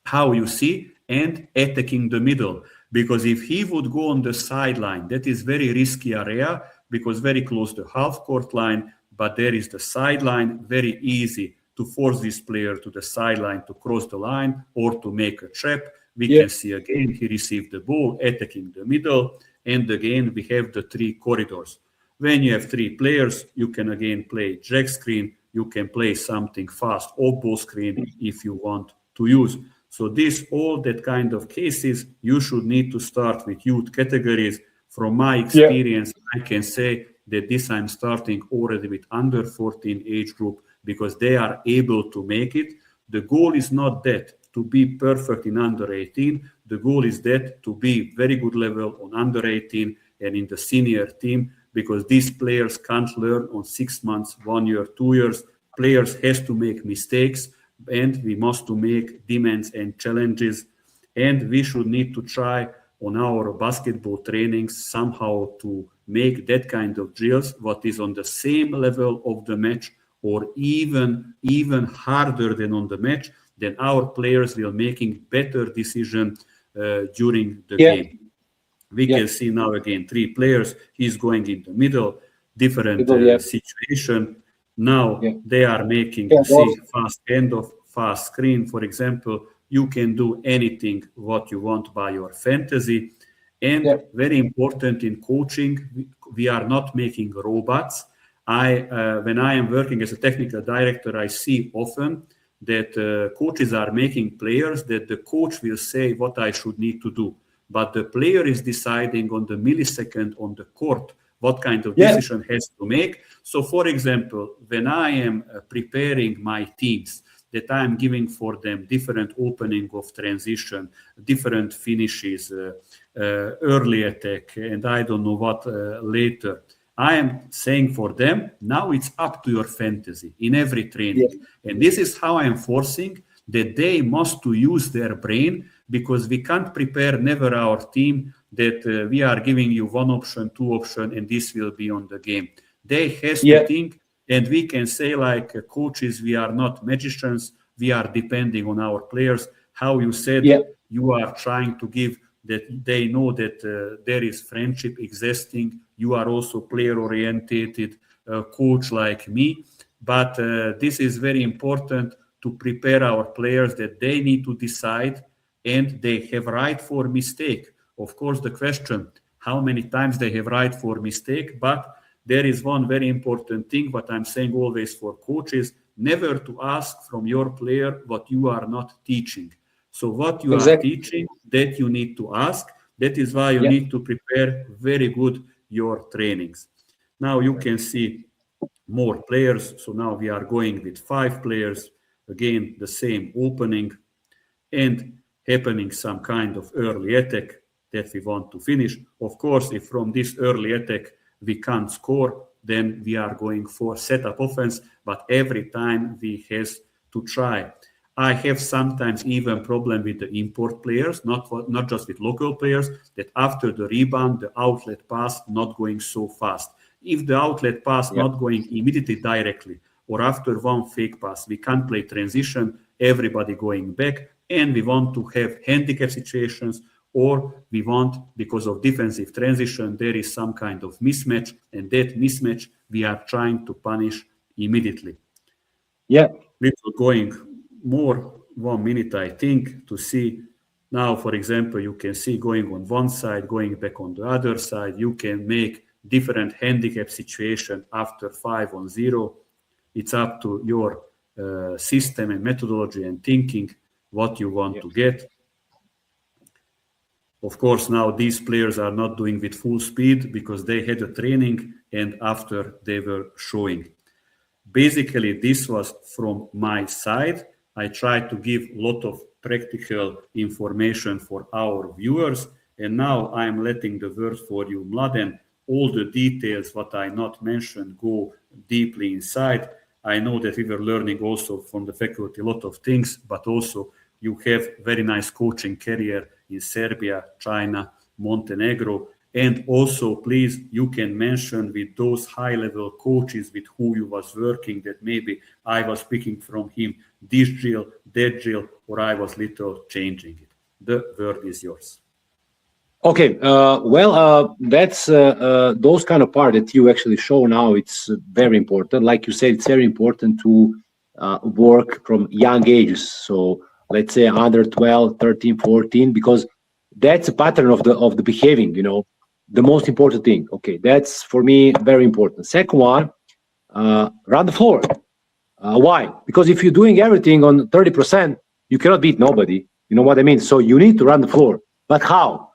how you see, and attacking the middle. Because if he would go on the sideline, that is very risky area, because very close to half-court line, but there is the sideline, very easy to force this player to the sideline to cross the line or to make a trap. We can see again, he received the ball, attacking the middle, and again, we have the 3 corridors. When you have 3 players, you can again play drag screen, you can play something fast, oboe screen, if you want to use. So this, all that kind of cases, you should need to start with youth categories. From my experience, I can say that this I'm starting already with under 14 age group, because they are able to make it. The goal is not that to be perfect in under 18. The goal is that to be very good level on under 18 and in the senior team, because these players can't learn on 6 months, 1 year, 2 years. Players has to make mistakes, and we must to make demands and challenges. And we should need to try on our basketball trainings somehow to make that kind of drills, what is on the same level of the match, or even harder than on the match, then our players will making better decision during the game. We can see now again 3 players. He's going in the middle, different situation. Now they are making, see, fast handoff, fast screen. For example, you can do anything what you want by your fantasy. And very important in coaching, we are not making robots. When I am working as a technical director, I see often that coaches are making players that the coach will say what I should need to do. but the player is deciding on the millisecond on the court what kind of decision has to make. So, for example, when I am preparing my teams, that I'm giving for them different opening of transition, different finishes, early attack, and I don't know what later. I am saying for them, now it's up to your fantasy in every training. And this is how I am forcing that they must to use their brain, because we can't prepare never our team that we are giving you one option, two option, and this will be on the game. They has to think, and we can say like coaches, we are not magicians. We are depending on our players. How you said you are trying to give that they know that there is friendship existing. You are also player-oriented coach like me. But this is very important to prepare our players that they need to decide and they have right for mistake. Of course, the question, how many times they have right for mistake, but there is one very important thing, what I'm saying always for coaches, never to ask from your player what you are not teaching. So what you are teaching, that you need to ask. That is why you need to prepare very good your trainings. Now you can see more players. So now we are going with 5 players. Again, the same opening and happening some kind of early attack that we want to finish. Of course, if from this early attack we can't score, then we are going for setup offense, but every time we have to try. I have sometimes even problem with the import players, not just with local players, that after the rebound, the outlet pass not going so fast. If the outlet pass not going immediately directly, or after one fake pass, we can't play transition, everybody going back, and we want to have handicap situations, or we want, because of defensive transition, there is some kind of mismatch, and that mismatch we are trying to punish immediately. Little going more 1 minute, I think, to see now, for example, you can see going on one side, going back on the other side, you can make different handicap situation after 5-0. It's up to your system and methodology and thinking what you want to get. Of course, now these players are not doing with full speed because they had a training and after they were showing. Basically, this was from my side. I tried to give a lot of practical information for our viewers. And now I'm letting the word for you, Mladen. All the details, what I not mentioned, go deeply inside. I know that we were learning also from the faculty a lot of things, but also you have very nice coaching career in Serbia, China, Montenegro. And also, please, you can mention with those high-level coaches with who you was working that maybe I was speaking from him, this drill, that drill, or I was little changing it. The word is yours. Okay, that's those kind of part that you actually show now. It's very important. Like you said, it's very important to work from young ages. So let's say under 12, 13, 14, because that's a pattern of the behaving, you know, the most important thing. Okay, that's for me very important. Second one, run the floor. Why? Because if you're doing everything on 30%, you cannot beat nobody. You know what I mean? So you need to run the floor. But how?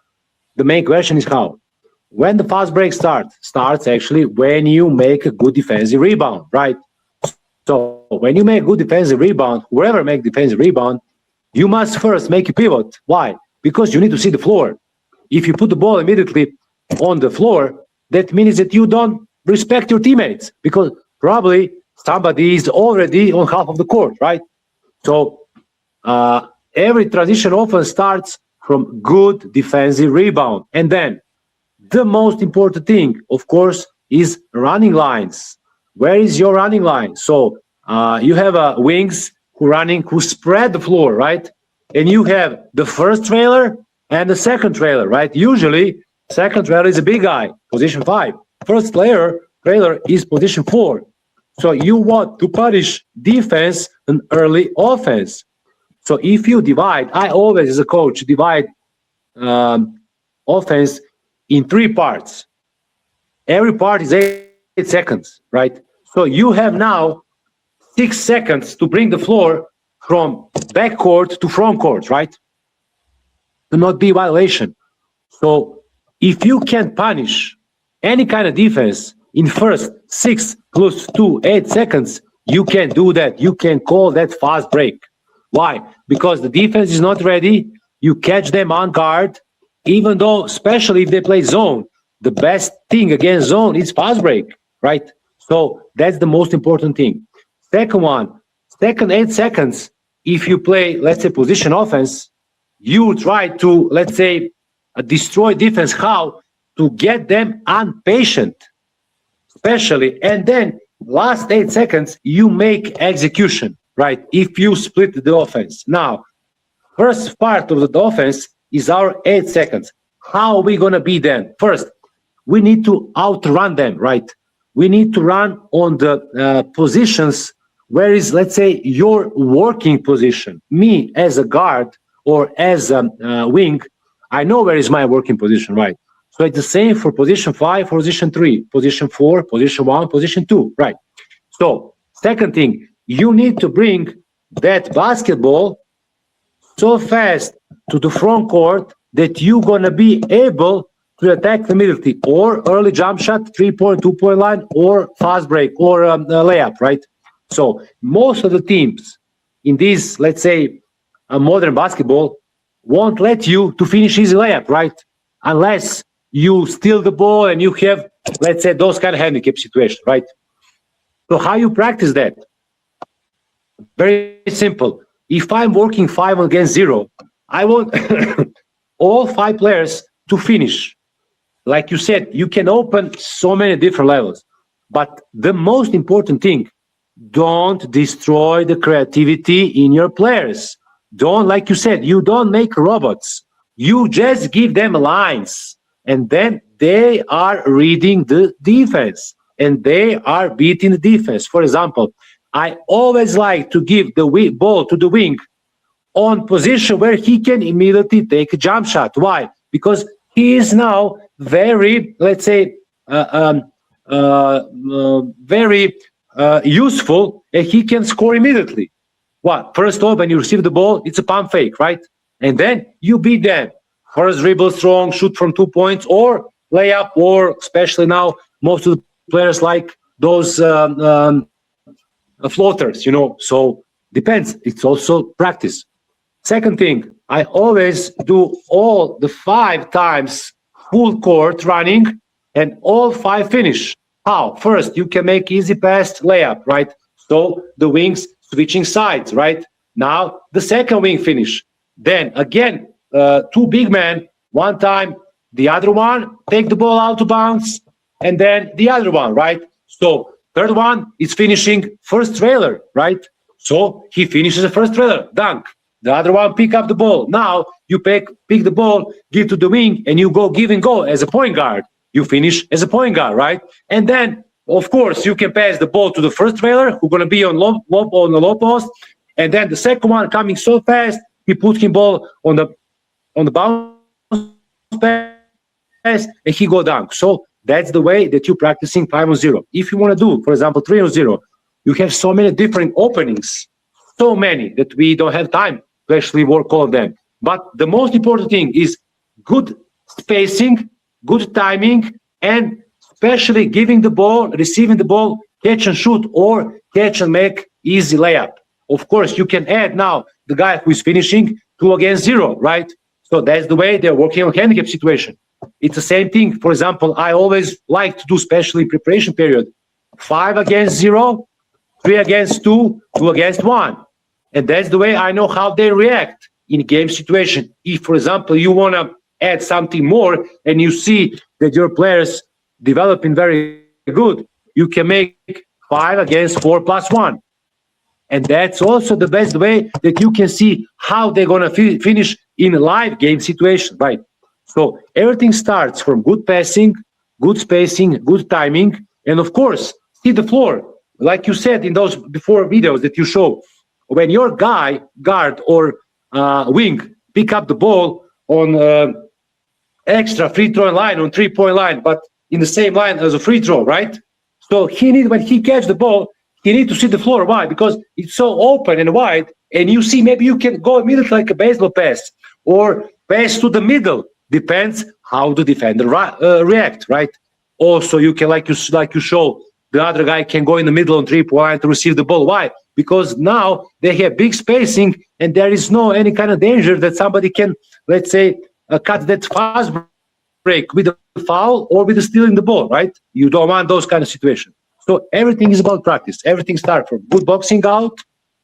The main question is how. When the fast break starts actually when you make a good defensive rebound, right? So when you make good defensive rebound, whoever make defensive rebound, you must first make a pivot. Why? Because you need to see the floor. If you put the ball immediately on the floor, that means that you don't respect your teammates because probably somebody is already on half of the court, right? So every transition offense starts from good defensive rebound. And then the most important thing, of course, is running lines. Where is your running line? So you have wings who spread the floor, right? And you have the first trailer and the second trailer, right? Usually, second trailer is a big guy, position 5. First trailer is position 4. So you want to punish defense and early offense. So if you divide, I always, as a coach, divide offense in 3 parts. Every part is 8 seconds, right? So you have now 6 seconds to bring the floor from back court to front court, right? To not be violation. So if you can punish any kind of defense in first 6 plus 2, 8 seconds, you can do that. You can call that fast break. Why? Because the defense is not ready. You catch them on guard, even though, especially if they play zone, the best thing against zone is fast break, right? So that's the most important thing. Second one, second 8 seconds, if you play, let's say, position offense, you try to, let's say, destroy defense. How? To get them impatient, especially. And then last 8 seconds, you make execution, right? If you split the offense. Now, first part of the offense is our 8 seconds. How are we going to be then? First, we need to outrun them, right? We need to run on the positions where is, let's say, your working position. Me as a guard or as a wing, I know where is my working position, right? So it's the same for position 5, position 3, position 4, position 1, position 2, right? So second thing, you need to bring that basketball so fast to the front court that you're going to be able to attack the middle or early jump shot, 3-point, 2-point line, or fast break, or a layup, right? So most of the teams in this, let's say, modern basketball won't let you to finish easy layup, right? Unless you steal the ball and you have, let's say, those kind of handicap situations, right? So how you practice that? Very simple. If I'm working 5 against 0, I want all 5 players to finish. Like you said, you can open so many different levels. But the most important thing, don't destroy the creativity in your players. Don't, like you said, you don't make robots. You just give them lines. And then they are reading the defense. And they are beating the defense. For example, I always like to give the ball to the wing on position where he can immediately take a jump shot. Why? Because he is now very, let's say, very useful, and he can score immediately. What? First off, when you receive the ball, it's a pump fake, right? And then you beat them. First dribble strong, shoot from 2 points, or layup, or especially now, most of the players like those floaters, you know. So depends. It's also practice. Second thing, I always do all the 5 times full court running and all 5 finish. How? First, you can make easy pass layup, right? So the wings switching sides, right? Now the second wing finish. Then again, 2 big men, one time, the other one, take the ball out of bounds, and then the other one, right? So third one is finishing first trailer, right? So he finishes the first trailer, dunk. The other one pick up the ball. Now you pick the ball, give to the wing, and you go give and go as a point guard. You finish as a point guard, right? And then, of course, you can pass the ball to the first trailer, who's going to be on the low post, and then the second one coming so fast, he puts him ball on the bounce pass, and he go dunk. So that's the way that you're practicing 5-on-0. If you want to do, for example, 3-on-0, you have so many different openings, so many that we don't have time to actually work all of them. But the most important thing is good spacing, good timing, and especially giving the ball, receiving the ball, catch and shoot, or catch and make easy layup. Of course, you can add now the guy who is finishing 2-against-0, right? So that's the way they're working on handicap situation. It's the same thing. For example, I always like to do, especially preparation period, 5-against-0, 3-against-2, 2-against-1. And that's the way I know how they react in game situation. If, for example, you want to add something more and you see that your players developing very good, you can make 5-against-4+1. And that's also the best way that you can see how they're going to finish in a live game situation, right? So everything starts from good passing, good spacing, good timing, and of course, see the floor. Like you said in those before videos that you show, when your guy, guard or wing, pick up the ball on extra free throw line, on 3-point line, but in the same line as a free throw, right? So when he catch the ball, he need to see the floor. Why? Because it's so open and wide, and you see maybe you can go immediately like a baseball pass or pass to the middle depends how the defender react, right? Also, you can, like you show, the other guy can go in the middle on 3-point to receive the ball. Why? Because now they have big spacing and there is no any kind of danger that somebody can, let's say, cut that fast break with a foul or with stealing the ball, right? You don't want those kind of situations. So everything is about practice. Everything starts from good boxing out,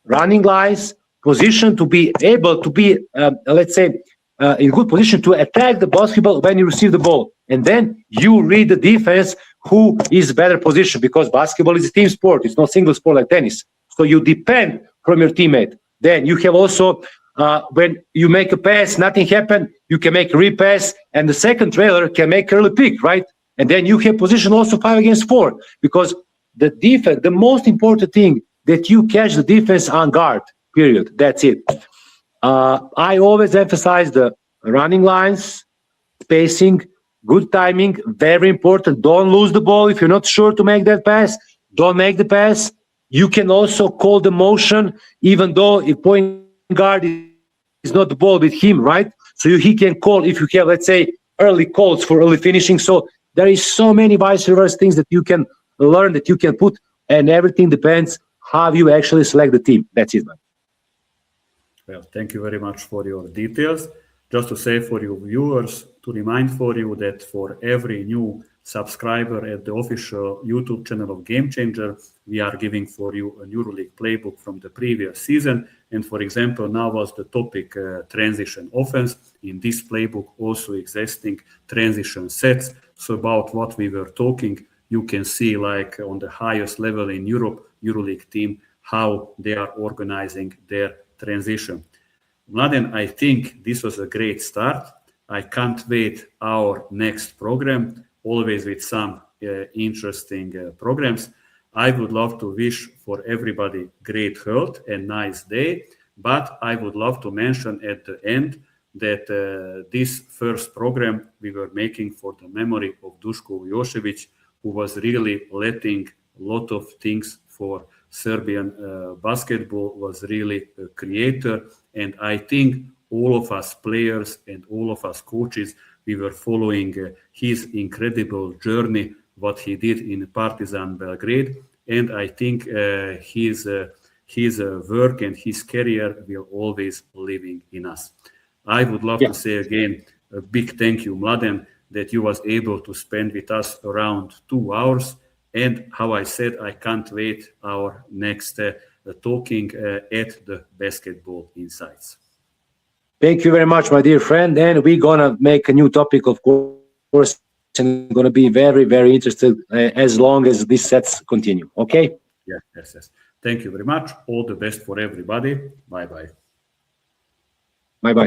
running lines, position to be able to be, let's say, in good position to attack the basketball when you receive the ball. And then you read the defense who is better position, because basketball is a team sport. It's not single sport like tennis. So you depend from your teammate. Then you have also, when you make a pass, nothing happened, you can make a repass, and the second trailer can make early pick, right? And then you have position also 5 against 4, because the defense, the most important thing, that you catch the defense on guard, period. That's it. I always emphasize the running lines, spacing, good timing, very important. Don't lose the ball. If you're not sure to make that pass, don't make the pass. You can also call the motion, even though if point guard is not the ball with him, right? So he can call if you have, let's say, early calls for early finishing. So there is so many vice versa things that you can learn, that you can put, and everything depends how you actually select the team. That's it, man. Well, thank you very much for your details. Just to say for you viewers, to remind for you that for every new subscriber at the official YouTube channel of Game Changer, we are giving for you a EuroLeague playbook from the previous season. And for example, now was the topic transition offense. In this playbook also existing transition sets. So about what we were talking, you can see like on the highest level in Europe, EuroLeague team, how they are organizing their transition. Mladen, I think this was a great start. I can't wait our next program, always with some interesting programs. I would love to wish for everybody great health and nice day, but I would love to mention at the end that this first program we were making for the memory of Duško Vujošević, who was really letting a lot of things for Serbian basketball, was really a creator. And I think all of us players and all of us coaches, we were following his incredible journey, what he did in Partizan Belgrade. And I think his work and his career will always living in us. I would love to say again, a big thank you, Mladen, that you was able to spend with us around 2 hours. And how I said, I can't wait our next talking at the Basketball Insights. Thank you very much, my dear friend. And we're going to make a new topic, of course, and going to be very, very interested as long as these sets continue. Okay? Yes. Thank you very much. All the best for everybody. Bye-bye. Bye-bye.